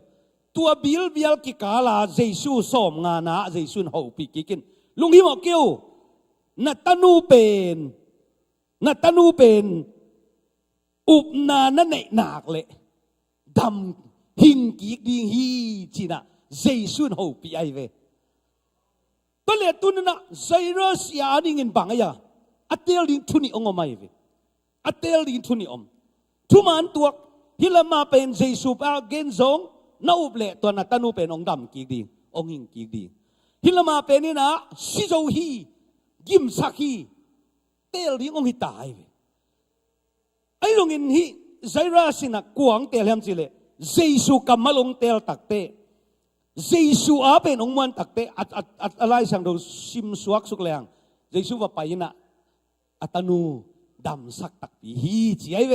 ตัวบิลกิกาลาเจสูสมงานะเจสูนหูปีกินลุงฮิโมเกียวนาตานูเป็นอุบนานั่นหนักเลยดำหิงกิกดิฮีจีนะเจสูนหูปีไอเวตัวเล็กตัวนั้นนะไซรัสยาดิ่งบังไอ้ยาอัตเตลดิ่งทุนีองอไม่เวอัตเตลดิ่งทุนีทุมันตัวฮิลามาเป็นเจสูปาเกนซงน่าอุบเล่ตัวนั้นตันูเป็นองดำกีดิ่งองหิงกีดิ่งฮิลามาเป็นนี่นะชิโจฮีกิมสักฮีเตลดิ่งองหิตายเวไอ้ลงอินฮีไซรัสสินะกวางเตลเฮมจิเลเจสูกำมาลงเตลตักเตเจสูอาเป็นองมันตักเตอะไรสังดูซิมสวักสุกแรงเจสูว่าไปนะอัตนูดำสักตักปีฮีจีไอเว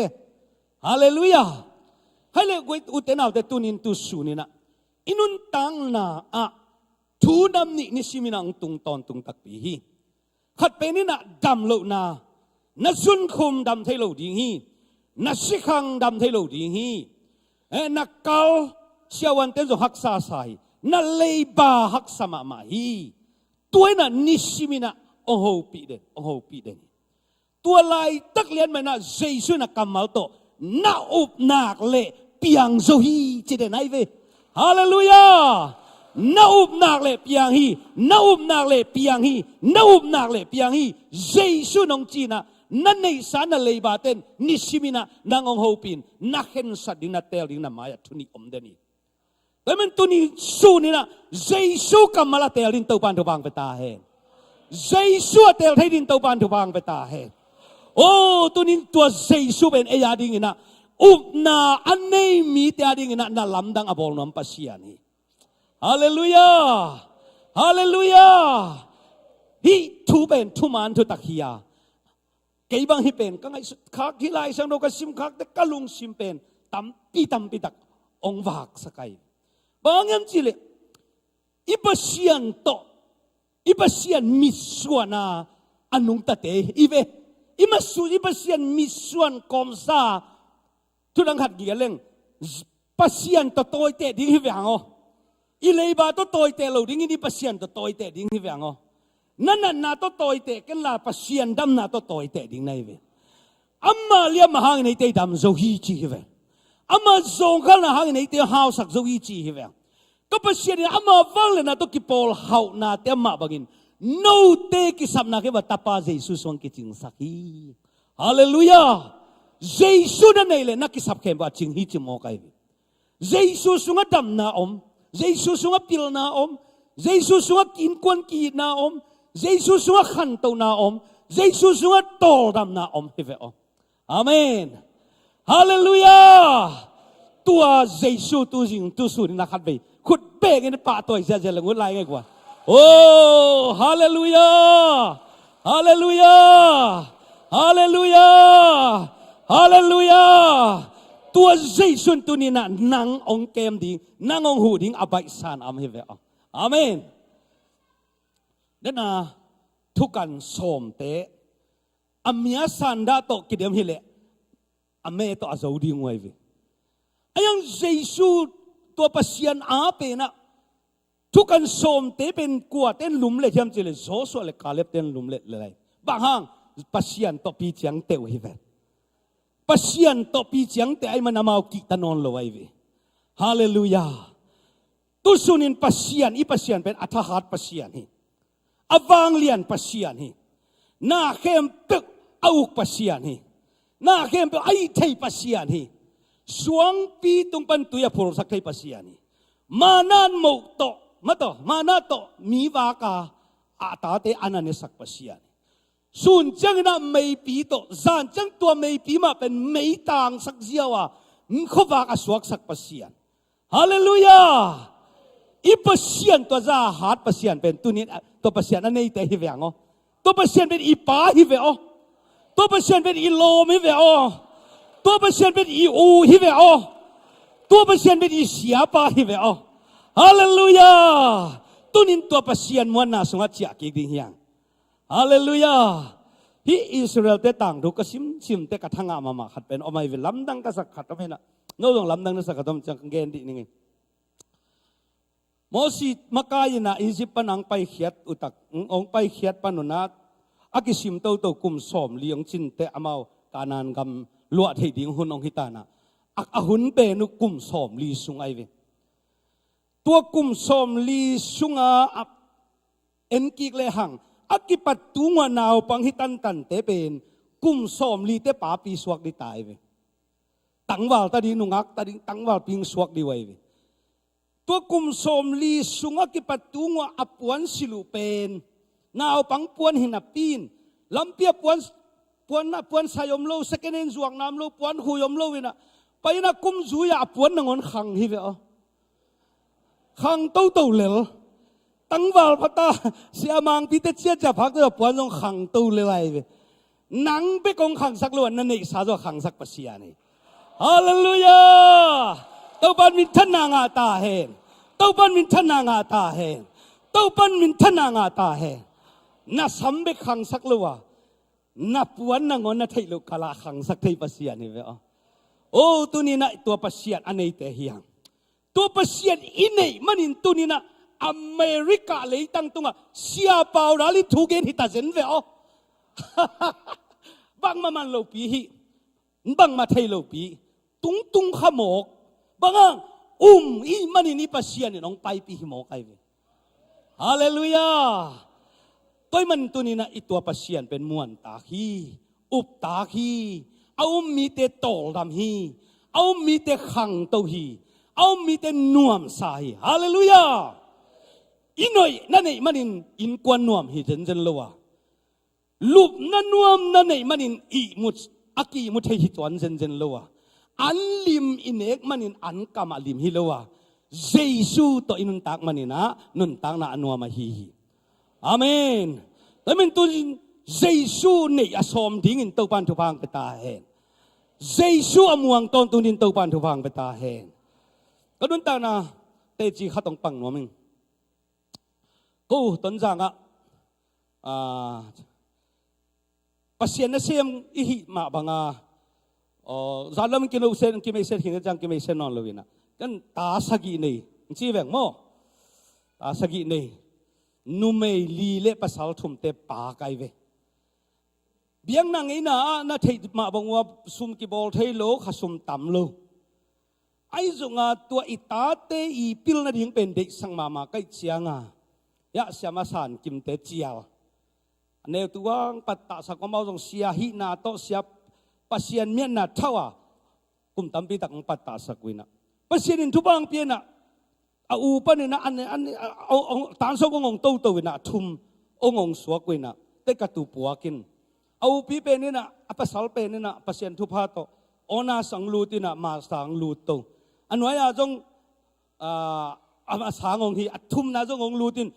ฮาเลลูยาให้เลยกูอุตเตนเอาแต่ตุนินตุสูนี่นะอินุนตังนาทูดำนี่สิมินังตุงตอนตุงตักปีฮีขัดเป็นนี่นะดำโลนานัสุนคุมดำไทโลดีฮีนัสิขังดำไทโลดีฮีนักเกาเชวันเตนจงฮักษาใส่นัเลบาฮักสมามาฮี ตัวน่ะนิสิมินะองโฮปีเดนองโฮปีเดนตัวลายตักเลียนมันน่ะเจสุน่ะกำมาโตน่าอุบนักเล่เปียงโซฮีจิเดนไอเวฮาเลลูยาน่าอุบนักเล่เปียงฮีน่าอุบนักเล่เปียงฮีน่าอุบนักเล่เปียงฮีเจสุนองจีน่ะนั่นในสารเลยบาเตนนิสิมินะนางองโฮปินนักเห็นสัตว์ดินาเตลดินามาทุนิอมเดนีแต่มันตุนี่สูนี่นะเจสุกำมาละเตลดินตัวปันตัวบางไปตาเฮเจสุเตลให้ดินตัวปันตัวบางไปตาเฮโอ้ตุนี่ตัวเจสุเป็นเอียดิงินะอุบนาอันนี้มีเตียดิงินะนั่นลำดังอบอลน้ำปัสยานีฮาเลลูยาฮาเลลูยาฮิทูเป็นทุมันทุตักฮิยาเกี่ยบังฮิเป็นก็ไงคักฮิไลสังโดกสิมคักแต่กะลุงสิมเป็นตัมปีตักองวากสกายบางอย่างจิเลอิปัสยันโตอิปัสยันมิสวนาอันนุงตะเตอีเวอิปัสยันมิสวนคอมซาทุลังขัดเกียร์เล่งปัสยันโตโตยเตดิ้งฮิเวงอ๋ออีเลยบาโตโตยเตเราดิ้งอิปัสยันโตโตยเตดิ้งฮิเวงอ๋อนั่นน่ะโตโตยเตกันลาปัสยันดำน่ะโตโตยเตดิ้งไงเวอัมมาเลี้ยมหางในเตดำโซฮีจีฮิเวอามาส่งข้าหางในเตียหาวสักโจอีจีฮิเวก็เป็นเสียงอามาฟังเลยนะตัวกิปอลหาวนาเตียมาบังอินโน้เตกิสับนักเอวตาปาเจสุสวงกิจิงสักฮีฮาเลลูยาเจสุนั่นเองเลยนักกิสับเข็มว่าจิงฮีจิโมกายเจสุสุงดำนาอมเจสุสุงปิลนาอมเจสุสุงกินควนกีนาอมเจสุสุงขันโตนาอมเจสุสุงโตดำนาอมฮิเวออาเมนฮาเลลูยาตัวเจสุตัวจริงตัวสุดนักขัดไปขุดเบกในป่าตัวเสียเจริญงุ่นไรไงกว่าโอ้ฮาเลลูยาฮาเลลูยาฮาเลลูยาฮาเลลูยาตัวเจสุตัวนี้น่ะนางองเกมดิ่งนางองหูดิ่งอภัยสานอามเฮเวออาเมนเดน่าทุกันสมเตอามีอาสันดาโตกิเดียมฮิเลอเมโตอาจาวดิ่งไว้เวไอ้ยังเจสุตัวปัสยันอาเป็นนะทุกันสมเตเป็นกวดเต้นลุมเล่ยามจิเลโซโซเลกาเล็บเต้นลุมเล่เลยบางห้างปัสยันตัวปีเจียงเตวฮิเวปัสยันตัวปีเจียงเตไอ้มันนำเอากิตานอนลอยเวฮาเลลูยาตุสุนินปัสยันอีปัสยันเป็นอัฐหัตปัสยันฮีอวางเลียนปัสยันฮีนาเข้มตึกอาอุกปัสยันฮีนาเข้มเป็นไอ้ไทยปัสยันฮีสวงปีตุงปันตุยาพูดสักไทยปัสยันฮีมานันโมโตมานาโตมีวากาอาตาเตอันนั้นสักปัสยันส่วนจังนั้นไม่ปีโตจานจังตัวไม่ปีมาเป็นไม่ต่างสักเสียวะเขาวากาสวกสักปัสยันฮาเลลูยาอีปัสยันตัวจ้าหาดปัสยันเป็นตัวนี้ตัวปัสยันนั่นเองแต่ฮิเวงอ๋อตัวปัสยันเป็นอีป้าฮิเวอ๋อตัวปัสยันเป็นอีโลมฮิเวอ๋อตัวปัสยันเป็นอีอูฮิเวอ๋อตัวปัสยันเป็นอีเสียป้าฮิเวอ๋อฮาเลลูยาตัวนี้ตัวปัสยันมวนน่าสงสารกี่ดิ่งยังฮาเลลูยาที่อิสราเอลเตต่างดูก็ซิมเตกระทั่งอามาขัดเป็นออกมาเป็นลำดังก็สักขัดก็ไม่นะโน้ตลำดังนั่นสักขัดต้องจังเกณฑ์ดีนี่ไงโมสิมากายนะอียิปต์ปันอังไปเขียดอุตักองไปเขียดปนุนัดอากิสิมเต้ากุมสอมเลี้ยงจินเตอามาวกานันกำลวดให้ดิ่งหุ่นองฮิตานะอักหุ่นเปนุกุมสอมลีสุงไอเวตัวกุมสอมลีสุงอาเอ็นกิกเลหังอากิปัตตุงวนาวปังฮิตันตันเตเป็นกุมสอมลีเตปาปีสวกดิตายเวตังวาลตาดีนุงักตาดีตังวาลปิงสวกดีไว้เวตัวกุมสมลีสุงกิปัตตุงอปวนสิลุเป็นนาวปังปวนหินาปีนลำเปียปวนสายมโลสกเนนจวงน้ำโลปวนหุยมโลวินะไปนะกุมจุยอปวนนงอนขังฮิเวอขังเต้าเลลตั้งวาลพัตตาเสียมังพิเตเชียจะพักตัวปวนจงขังเต้าเลไลเวนังไปกงขังสักล้วนนั่นเองสาจขังสักปัสยานี่ฮาเลลูยาเต้าปันมิทนางาตาเฮนเต้าปันมิทนางาตาเฮนเต้าปันมิทนางาตาเฮนน่าสัมเบขังสักลัวน่าปวนนางอนน่าไทยลูกกะลาขังสักไทยปัสยานี่เวอโอ้ตัวนี้นะตัวปัสยาอันนี้เตะเฮียงตัวปัสยาอินเนมันอินตัวนี้นะ อเมริกาเลยตั้งตรงอ่ะเสียเปล่าราลิทุกเกนฮิตาเซนเวอบังมามันโลปีฮิบังมาไทยโลปีตุงขโมกบังอีมันนี่ปัสเซียนน้องไปปีหิโมกไอเวฮาเลลูยาตัวมันตัวนี้นะอีตัวปัสเซียนเป็นมวนตาฮีอุบตาฮีเอามีแต่โตดำฮีเอามีแต่ขังตัวฮีเอามีแต่นวมสายฮาเลลูยาอีหน่อยนั่นเองมันอินกวนนวมฮีเจนลัวลูกนั่นนวมนั่นเองมันอีมุดอากีมุดให้ฮิตวันเจนลัวอันลิมอินเอกมันอันกามาลิมฮิลัวเจสูตัวอินุนตักมันนะนุนตักนะอันวมาฮีอาเมนแต่มันตัวเจสูเนี่ยอาสมดิ้งอินตัวปันทุพังไปตาเห็นเจสูอมวงตอนตัวนินตัวปันทุพังไปตาเห็นก็นุนตักนะเตจีขัดตรงปังนัวมึงกูต้นจังปัสเซียนเสียมอีหิมาบังจาลามกิโลเซนกิเมเซนหินจังกิเมเซนนอนเลยนะกันตาสกีนี่จีแวงโมตาสกีนี่นุ่มไม่ลีเล่ภาษาทุ่มเตปาไกเวเบียงนางไอ้น่าเทมาบังว่าซุ่มกิบอลเทโลขัสุมต่ำโลไอ้จงตัวอิตาเตอีพิลนาดิ่งเป็นเด็กสังมาใกล้เชียงยะเสียมาสานกิมเตเจียวเนวตัวปัตตาสักมาจงเสียหินาโตเสียปัสเซียนเมียนนาเท่ากุมตัมปีตักปัตตาสักวินะปัสเซียนทุบางเปียนะอูปนินะอันเอาตานสกงโตวินะทุมองสวกวินะเตกตุปัวกินเอาปีเป็นนี่นะปัสสาวะเป็นนี่นะปัสเซียนทุพาโตอนาสังลูตินะมาสังลูโตอันไว้จงมาสังฮีทุมนะจงลูติน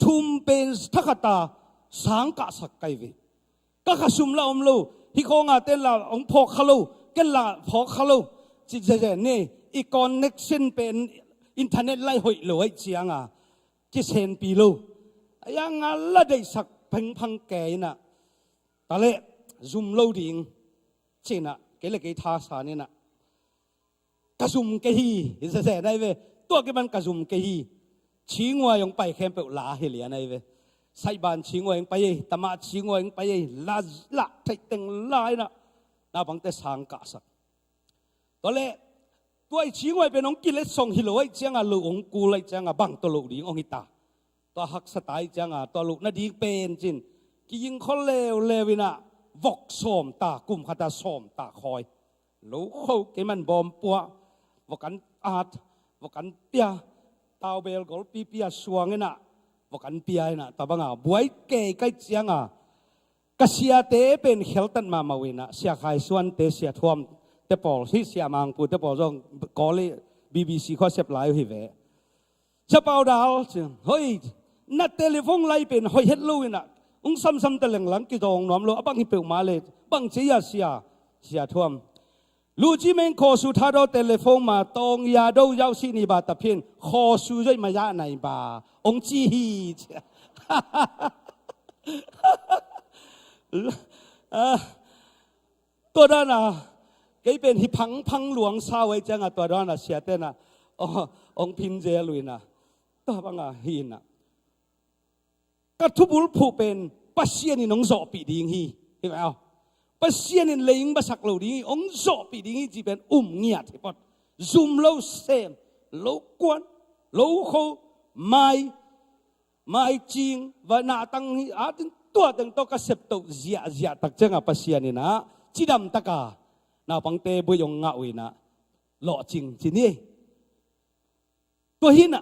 ทุมเป็นทักตาสังกะสักไกเวก็ขสุมละลูฮิโคงาเต้นละองพอกขลุกันละพอกขลุจิเจนี่อีคอนเน็กชันเป็นอินเทอร์เน็ตไล่หอยลอยเชียงจิเซนปีลูยังละได้สักพังแก่น่ะตะเล่ซุ่มโลดิ้งเจน่ะเกล็ดเกยท่าสานี่น่ะกระซุ่มเกยีเจได้เว้ตัวกี่มันกระซุ่มเกยีชิงว่ายังไปแคมเปลาเฮลียนไอ้เว้ไซบานชิงว่ายังไปตมาชิงว่ายังไปละไทยเต็งลายนะน่าบังแต่สังกัสักตอนแรกตัวชิงว่าเป็นองกิเลสส่งฮิโลไอเจ้าลูกองกูเลยเจ้าบังตัวลูกดิ้งองหิตาตัวหักสไตล์เจ้าตัวลูกน่าดีเป็นจินกิยิงคนเลวินะวกสอมตากุมขัดสอมตาคอยลูกเขาเกมันบอมปัววกันอาดวกันเปียตาวเบลกอลปีเปียสวงเนะวกันเปียนะตาบังบวยเกยใกล้เจียงกษยาเตเป็นเฮลตันมาวินะเสียขายส่วนเตเสียทวมเตปอลที่เสียมังปูเตปอลจงกอลีBBC ข้อเสียบไลฟ์ฮิเวจะเป่าดาวเฮ้ยนัดเทเลโฟนไลฟ์เป็นเฮ้ยเฮดลูนะซ้ำเตลังหลังกิจองน้อมโลบังฮิเปิลมาเลยบังเสียทวมลูจิเมนขอสุธาโดเทเลโฟนมาตองยาดูยาวสินีบาตะเพียนขอสุใจมายาไหนบาองจีฮีตัวด้านก็เป็นหิพังหลวงสาวไว้จังตัวด้านเสียเต้นองพินเจลุยนะตัวบังหินกระทุบุลผู้เป็นปัสเซียนี่น้องโซปีดิ้งฮีเห็นไหมปัสเซียนี่เลี้ยงบัสักเหล่านี้องโซปีดิ้งฮีจีเป็นเงียที่ปอดซุ่มเล่าเซมเล่ากวนเล่าเขาไม่จริงว่าหน้าตั้งนี้ตัวตั้งตัวก็เสพตัวเสียตักเจ้าปัสเซียนี่นะจีดำตะกาหน้าปังเตบุยงเงาวินะหล่อจริงจีนี่ตัวหิน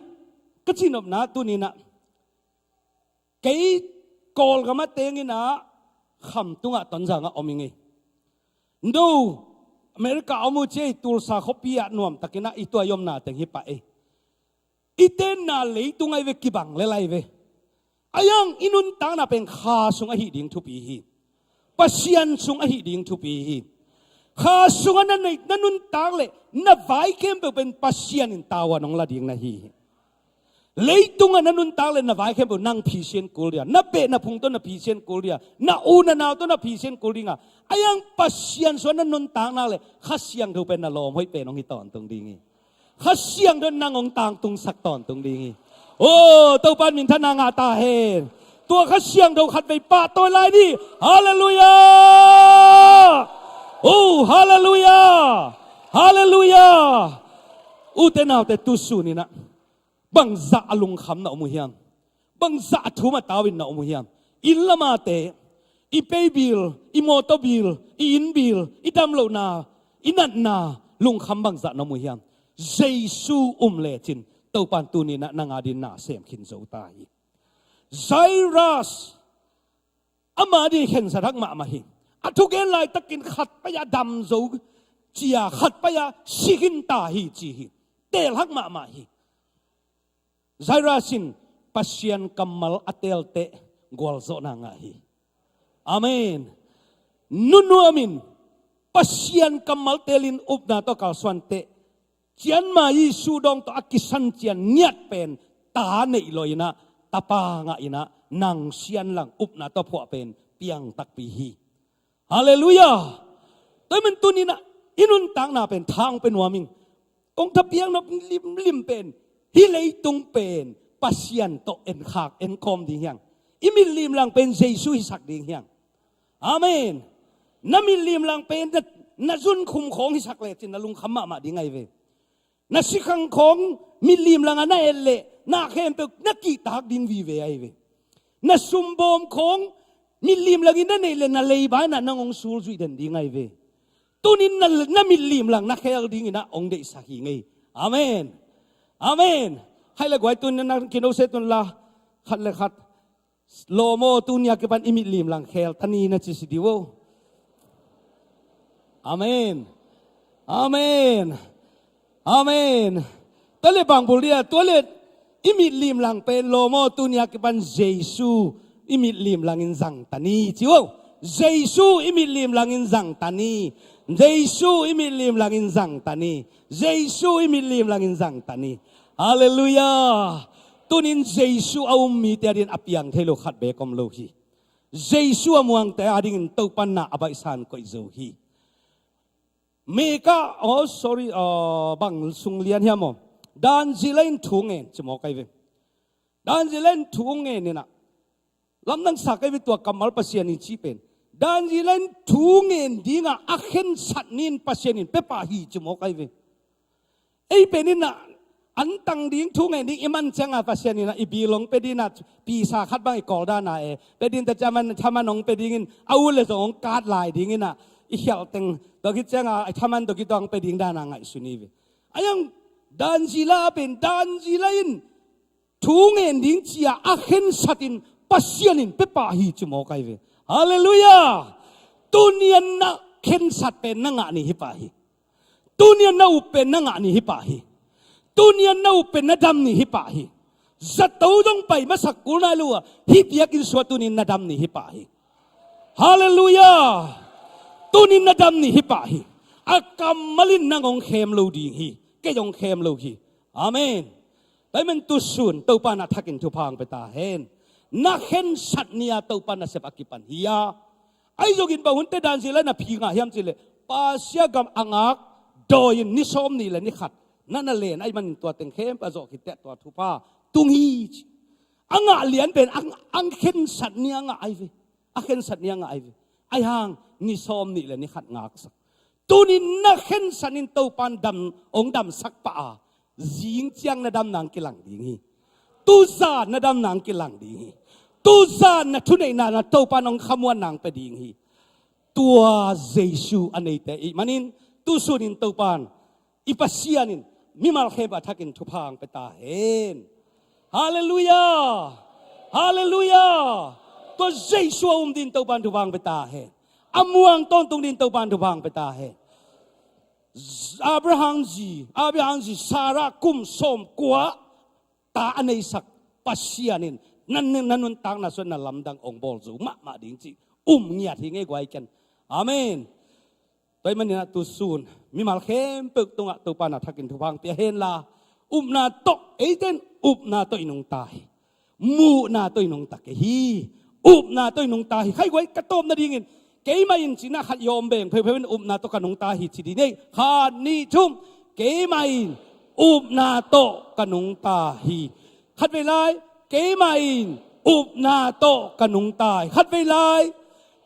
ก็จีนบนะตัวนี้นะเกยกอลกับมาเตงินะคำตัวตอนจังอมิงดูอเมริกาเอามือเจตูลสาขบียนวมตะกินะอีตัวยมนาเต็งฮิปะอีเตนนาเลยตุงไอเวกิบังเลไลเวอายังอินุนตังนาเป็นข้าสุงอหิดิงทุปีฮีปัสยันสุงอหิดิงทุปีฮีข้าสุงนั้นในนันุนตังเลยนับไว้เข้มเป็นปัสยันอินตาวันองลาดิงนะฮีเลยตุงนันุนตังเลยนับไว้เข้มเป็นนั่งพิเศษกุลเดียนับเบนับพุงต้นนับพิเศษกุลเดียนับอูนับนาวต้นนับพิเศษกุลดิ่งอายังปัสยันส่วนนันุนตังนั่นเลยข้าเสียงเธอเป็นนัลลอมให้เป็นองหิตอนตรงดิ่งข้าเสียงเดินนั่งองต่างตรงสักตอนตรงดิ่ง โอ้ตัวปันมินทนางาตาเฮนตัวข้าเชียงดงขัดไปปะตัวลายนี่ฮาเลลูยาโอ้ฮาเลลูยาฮาเลลูยาอุเตนาวแต่ตุสูนี่นะบังซาอลุงคำนะอมุฮิยมบังซาทุมาตาวินนะอมุฮิยมอินละมาเตอีเปย์บิลอีมอเตอร์บิลอีอินบิลอีดัมโลนาอีนัดนาลุงคำบังซานะอมุฮิยมเยซูเลจินตัวปันตุนี่นะนางอาดินนาเสียมขินโซตายไซรัสอามาดีเห็นสักมาหิอัทุกเอ็นไลตะกินขัดไปยาดำโซจียขัดไปยาชิกินตาฮีจีฮีเตลหักมาหิไซรัสินปัสยันกัมมัลอัตเตลเตกอลโซนางาฮีอาเมนนุนอามินปัสยันกัมมัลเตลินอุบนาโตกาลสวันเตเจียนมายิสูดองตัวอักิสันเจียนเนียดเป็นตาในลอยนะตาปางอินะนางเชียนหลังอุบนาตัวผัวเป็นเปียงตักปีฮีฮาเลลูยาตัวมันตุนี่นะอินุนต่างนาเป็นทางเป็นวามิงกงทับเปียงนับลิมเป็นฮิเลยตุงเป็นปัสยันโตเอ็นขากเอ็นคอมดิ่งยังอิมิลิมหลังเป็นเยซูฮิสักดิ่งยังอาเมนน้ำมิลิมหลังเป็นนัจุนคุมของฮิสักเลจินนลุงขมมาดิ่งไงเวนัสิขังของมิลิมหลังอันนั้นเอเล่นักเห็นเป็นนักกีตาดินวีเวไอเวนัสุมบอมของมิลิมหลังอินนั่นเอเล่นัเลยบ้านนั่งองสูลจุดเด่นดิ่งไงเวตุนินนั่นมิลิมหลังนักเฮลดิ่งอินะองเดสักหิงไงอาเมนอาเมนให้ละกวยตุนนั่นกินโอเซตุนละขัดเลยขัดโลโมตุนยาเก็บันอิมิลิมหลังเฮลทันีนัจิสิดิโวอาเมนอาเมนอาเมนตัวเลบังบุเรียตัวเลอิมิลิมหลังเป็นโลโมตุนยากิบันเยซูอิมิลิมหลังอินซังตานีจิวเยซูอิมิลิมหลังอินซังตานีเยซูอิมิลิมหลังอินซังตานีเยซูอิมิลิมหลังอินซังตานีฮาเลลูยาตุนินเยซูเอามีเตียดินอภิยังเทโลขัดเบกอมโลฮีเยซูอมวงแต่อดิ่งตุปันนาอบัยสานก็อิโซฮีเมกาsorry บังสุงเลียนเฮียมดานจิเลนทุ่งเงินจะมองใครเวดานจิเลนทุ่งเงินนี่นะลำนังสักไอ้ตัวกำมัลปัสยานิชีเป็นดานจิเลนทุ่งเงินดีงาอักเห็นสัตนินปัสยานินเปปาฮีจะมองใครเวไอ้เป็นนี่นะอันตังดิ้งทุ่งเงินดิ้งอิมันจังอาปัสยานินะอีบีลงเป็นดินะปีศาจขัดบังไอ้กอดานาเป็นดินแต่จะมันทำมันองเป็นดิ้งเอาเลยส่งการ์ดลายดิ้งนะอีเหี้ยตึงตะกี้จังไอ้ทำมันตะกี้ต้องไปดิ้งด้านนางไอ้สุนีเวไอ้ยังดันจิลาเป็นดันจิลาอินทุ่งเงินดิ้งเจียอักเห็นสัตินปัสยานินเปปาฮีจุโมกไอเวฮาเลลูยาตุนียนนักเห็นสัตเป็นนังอานิฮิปาฮีตุนียนนัอุเป็นนังอานิฮิปาฮีตุนียนนัอุเป็นนัดามนิฮิปาฮีจัตตูต้องไปมาสักกุนาลัวฮิปยากินสวตุนินนัดามนิฮิปาฮีฮาเลลูยาตุนินนัดามนิฮิปาฮีอักกัมมลินนังองเข้มโลดีฮีก็ยองเข้มโลฮีอาเมนแต่มันตุสุนตัวปานาทักินทุพังไปตาเห็นนักเห็นสัตเนียตัวปานาเสพกิปันฮียาไอ้โยกินบ่าวหุ่นเตดันสิเลนะพิงาเฮียมสิเลปาเสียกับอังอักโดยนิสอมนี่เลยนิขัดนั่นน่ะเลยไอ้มันตัวเต็งเข้มปะโจกิเตตัวทุพาตุงฮีอังอักเลียนเป็นอังเห็นสัตเนียงไอเวอังเห็นสัตเนียงไอเวไอ้ห่างนิสอมนี่เลยนิขัดงักสักตุนินนักเห็นสันินตัวปานดำองดำสักปะยิงเจียงนาดำนางกิลังดีงี้ตูซานาดำนางกิลังดีงี้ตูซานาทุนไอนาตัวปานองขมวนนางไปดีงี้ตัวเยซูอันนี้แต่อีมันินตูสุนินตัวปานอีปัสยานินมิมาลเคบะทักินทุพังไปตาเห็นฮาเลลูยาฮาเลลูยาตัวเยซูดินตัวปานทุพังไปตาเห็นอมวงต้นตรงดินตัวปานทุพังไปตาเห็นอับราฮัมจีซาร่ากุมสมกัวตาอันนี้สักปัสยานินนั่นตังน่ะส่วนนั่นลำดังองบอลจูมาดิ้งจีเงียทิ้งไอ้ไว้กันอาเมนตัวมันเนี่ยตุสูนมีมาเข้มปึกตรงตัวปานาทักินทุพังเปียเห็นละนาโตเอเดนนาโตอินงตายมูนาโตอินงตักฮีนาโตอินงตายใครไว้กระต้มนาดิ้งเกย์มาอินจีน่าขัดยอมเบ่งเพื่อนนาโตกันงตาหิจิดีเนี่ยขาดนี่ชุ่มเกย์มาอินนาโตกันงตาหิ khát về lại kế mà in ụp na to kanung tai khát về lại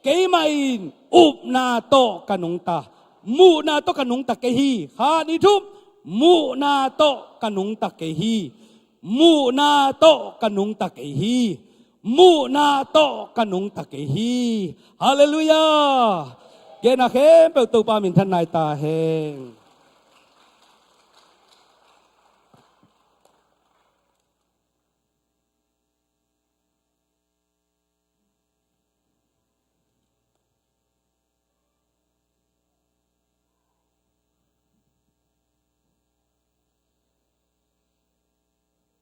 kế mà in ụp na to kanung ta mu na to kanung ta ke hi ha ni thum mu na to kanung ta ke hi mu na to kanung ta ke hi mu na to kanung ta ke hi hallelujah ke na khem pe tu pa min than nai ta heng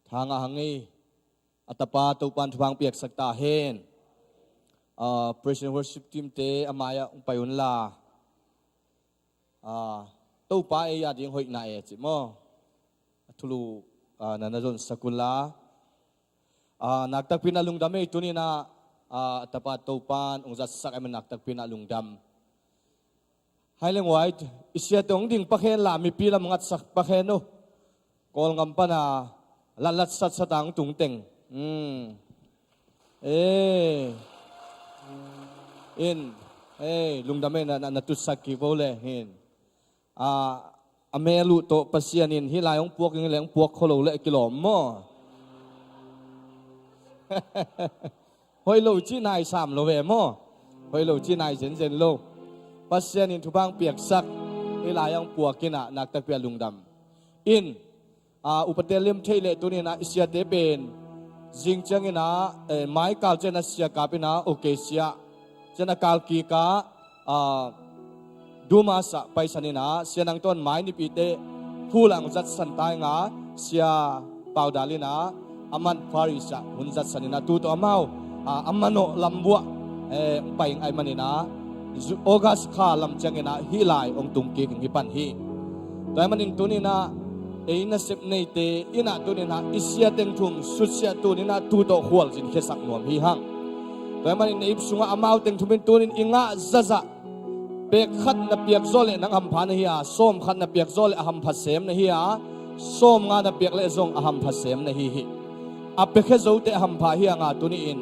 thang hangi atapa to pan thwang piak sakta hen praise and worship team te amaya payun la to pa e ya ding hoi na e chi mo thulu nanazon sakula naktak pinalung dame tunina atapa to pan ungzat sak am naktak pinalung dam haileng white isya tong ding pakhen la mi pila mangat sak pakheno kol ngam pa na lalat sat satang tung teng lungdame na natusak ki vole hin amelu to pasianin hilayong puak ng leng puak kholo le kilom mo hoi lo chi nai sam lo ve mo hoi lo chi nai zen zen lo pasianin thubang piak sak hilayong puak kina naktak pia lungdam in upatelim thele tunina isya te ben jingchangina mai kal chena sia kapina okesia chena kal ki ka duma sa paisanina sianang ton mai ni pite phulang zat santai nga sia paudalina aman farisa hunzat sanina tu to amau amano lambua paing ai manina ogas kha lam changina hilai ong tungki hi pan hi toy manin tunina na sep nei te ina tunina isya teng thum susya tunina tu to khwal jin khesak nom hi hang toy manin ip sunga amau teng thumin tunin inga zaza pe khat na piak zole nang am phan hi a som khat na piak zole aham phasem na hi a som nga na piak le zong aham phasem na hi a pe khe zo te aham pha hi anga tuni in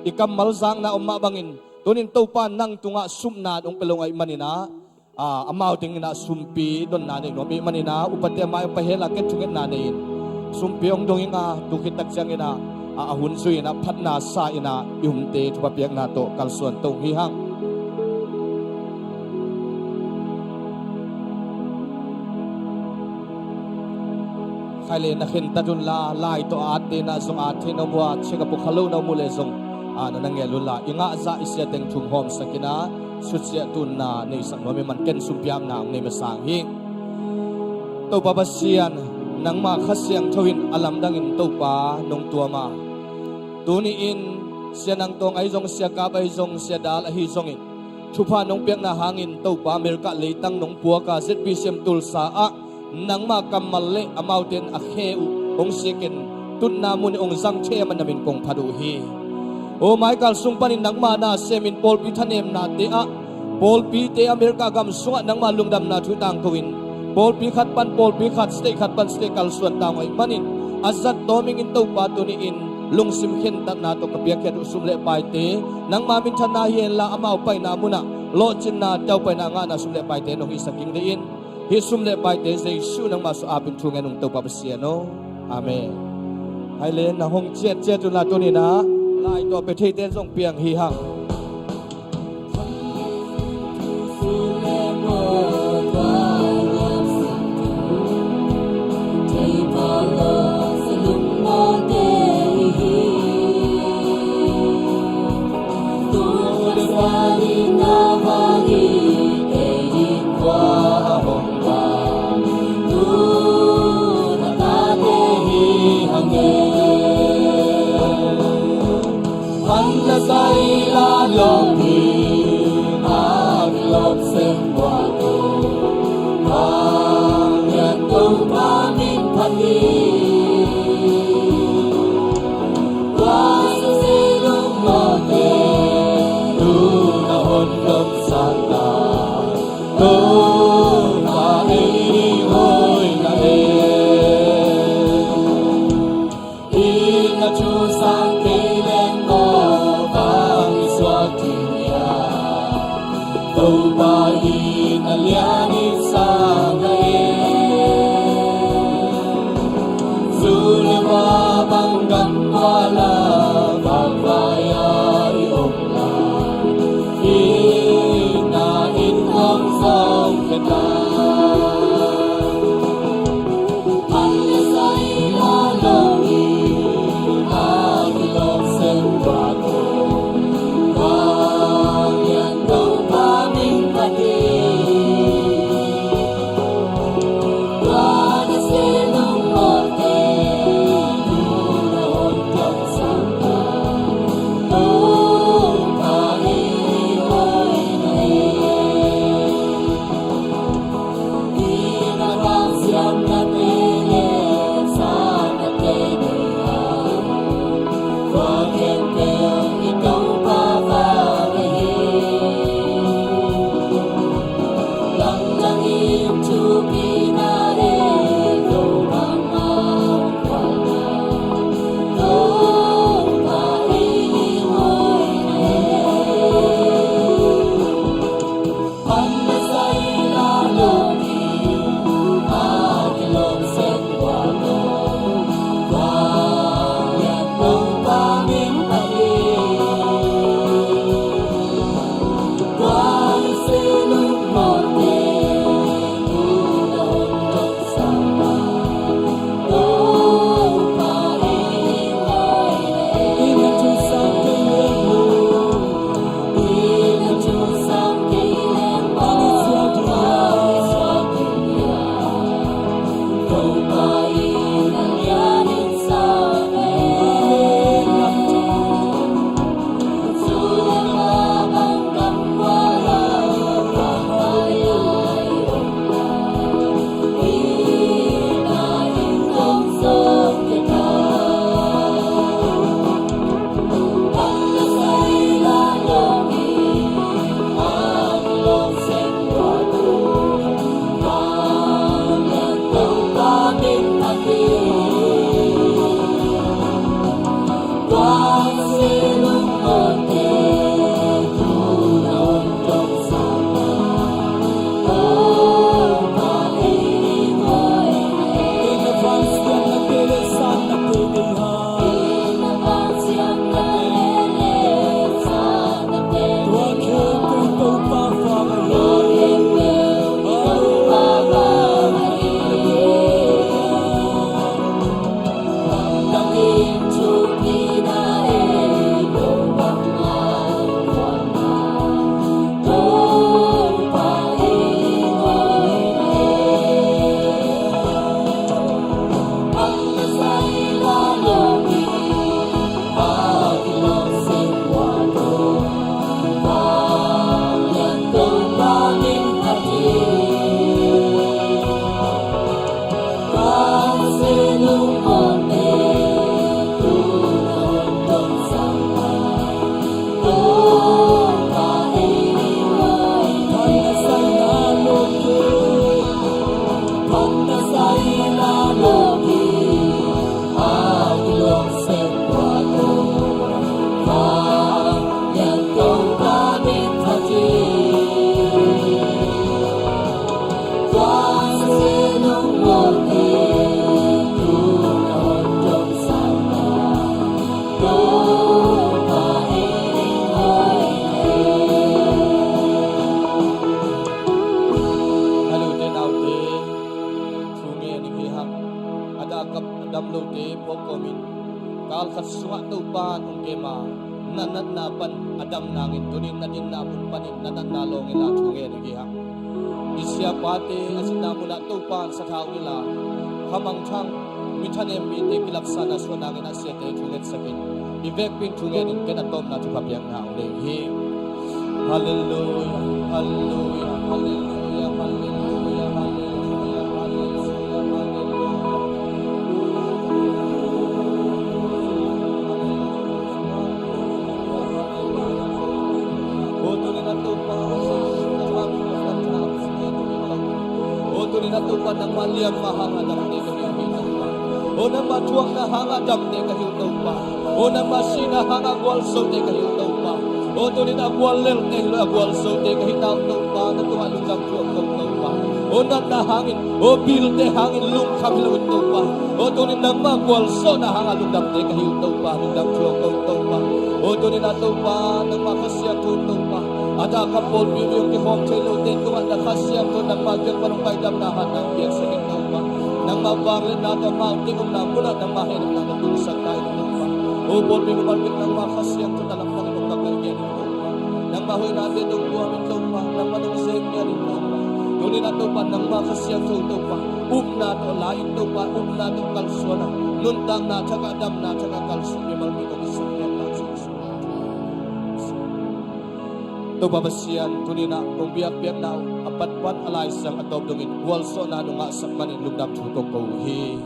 ikam mal zang na umma bangin tunin to pan nang tunga sumna ong pelong ai manina amau ting na sumpi don na ne no mi manina upate mai pahela ke thunget na ne sumpi ong dong inga tukit tak jang ina ahun sui na phatna sa ina yumte thupa piak na to kalsuan to hi hang khaile na khin tadun la lai to ate na zong ate no wa chega pu khalo no mule zong na nangelu la inga za isya teng thum hom sakina sucia tun na nei sang no me man ken sumpiam na nei ma sang hi to pa basian nang ma khasyang thawin alam dangin to pa nong tua ma tuni in sianang tong ai jong sia ka bai jong sia dal hi jong in thupa nong piak na hangin to pa merka leitang nong puaka zpcm tul sa a nang ma kamal le amauten a kheu ong siken tun na mun ong jang che man namin kong phadu hi o Michael sung panin nang ma na semin Paul Pithanem na te a Paul P te America gam sunga nang ma lungdam na thutang kawin Paul P khat pan Paul P khat stay khat pan stay kal suan tang ai manin azat toming in to pa tu ni in lungsim khen tat na to kapia khet usum le pai te nang ma min thana hian la amau pai na muna lo chin na tau pai na nga na sum le pai te no hi saking de in hi sum le pai te sei su nang ma su apin thunga nung to pa sia no amen hai le na hong chet chet tu la tu ni na lai to pe thei ten song piang hi hang He lo te pokomin kal khat sunga to pan ong kema nanat na pan adam nangin tunin na din na pun panin nanat na long ila thunge ni ha isya pate asina muna to pan sa thau ila hamang thang mithanem mi te kilap sana so nangin asya te thunget sakin ivek pin thunge nin ken atom na thupa piang na le hi hallelujah hallelujah hallelujah hallelujah hallelujah Natupan ng maliang mahangadam de kahiyutaw pa. O nang matuwang na hangadam de kahiyutaw pa. O nang masina hangagwalso de kahiyutaw pa. O tunin agwalel de agwalso de kahitaw pa. Natuwa lungkang tuwag pa. O nang nahangin, o bil de hangin lungkang lawitaw pa. O tunin nang magwalso na hangalungdam de kahiyutaw pa. Lungkang tuwag pa. O tunin nato pa nang makasiyang tuwag pa. Ada kapol bibiyong kihom chelo din kung ang nakasiyang to ng magyang panumpay damnahan ng biyag sa gitnaw pa. Nang mabarlin natin mauntingong na mula ng mahinap na natungsag tayo ng pa. Upol bibiyong malpit ng makasiyang to talang ng itong kakarigyan ng pa. Nang mahoy natin itong buwamit to pa. Nang manungsay niya rin to pa. Tunin na to pa ng makasiyang to pa. Na to lain to pa. Na to kalso na. Nuntang na tsaka dam na tsaka kalso. May malpit ang isang yan na sinusunod. To babasian tunina kung biyak-biyak na apatpan alay sang atob dungin walso na nung nga sakmanin lugdam tutok kauhi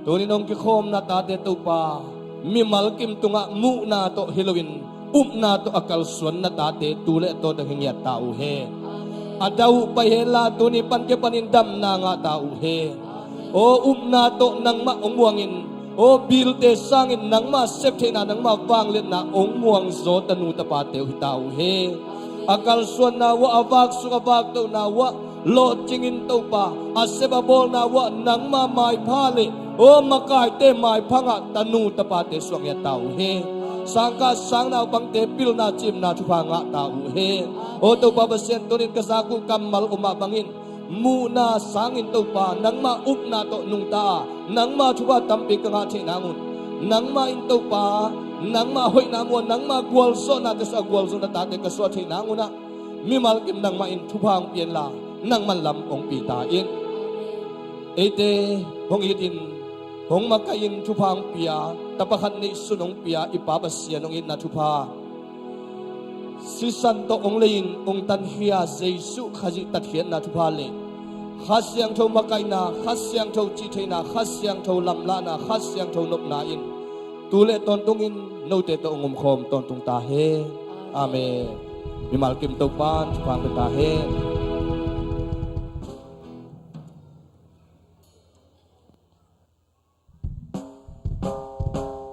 tuninong kikom na tate to pa mimalkim tunga mu na to hilawin na to akalsuan na tate tule to dahingya tao he adaw pahela tunipan ke panindam na nga tao he o na to nang maungwangin o bilte sangin nang masepte na nang mavanglit na ongmuang zo tanu tapateu hitau he akal suan na wa avak sungavak to na wa lo chingin to pa asebabol na wa nang mamay phale o makai te mai phanga tanu tapate suang ya tau he sangka sang na bang te pil na chim na thupanga tau he o to babasen tunin kasaku kamal umabangin muna sangin to pa nang maup na to nung ta nang ma chuba tampi ka nga nangun nang ma into pa nang ma hoy na mo nang ma gwalso na tes agwalso na tate ka so nangun na mimalkim nang ma in thupang pian la nang manlam ong pitain ete hong itin hong makain thupang pia tapakan ni sunong pia ipabasya nung in na thupa si santo ong lein ong tanhiya jesu khaji tathian na thupale khasyang tho makai na khasyang tho chithei na khasyang tho lamla na khasyang tho nop na in tule ton tungin note to ngum khom ton tung ta he amen bimalkim to pan thupang ta he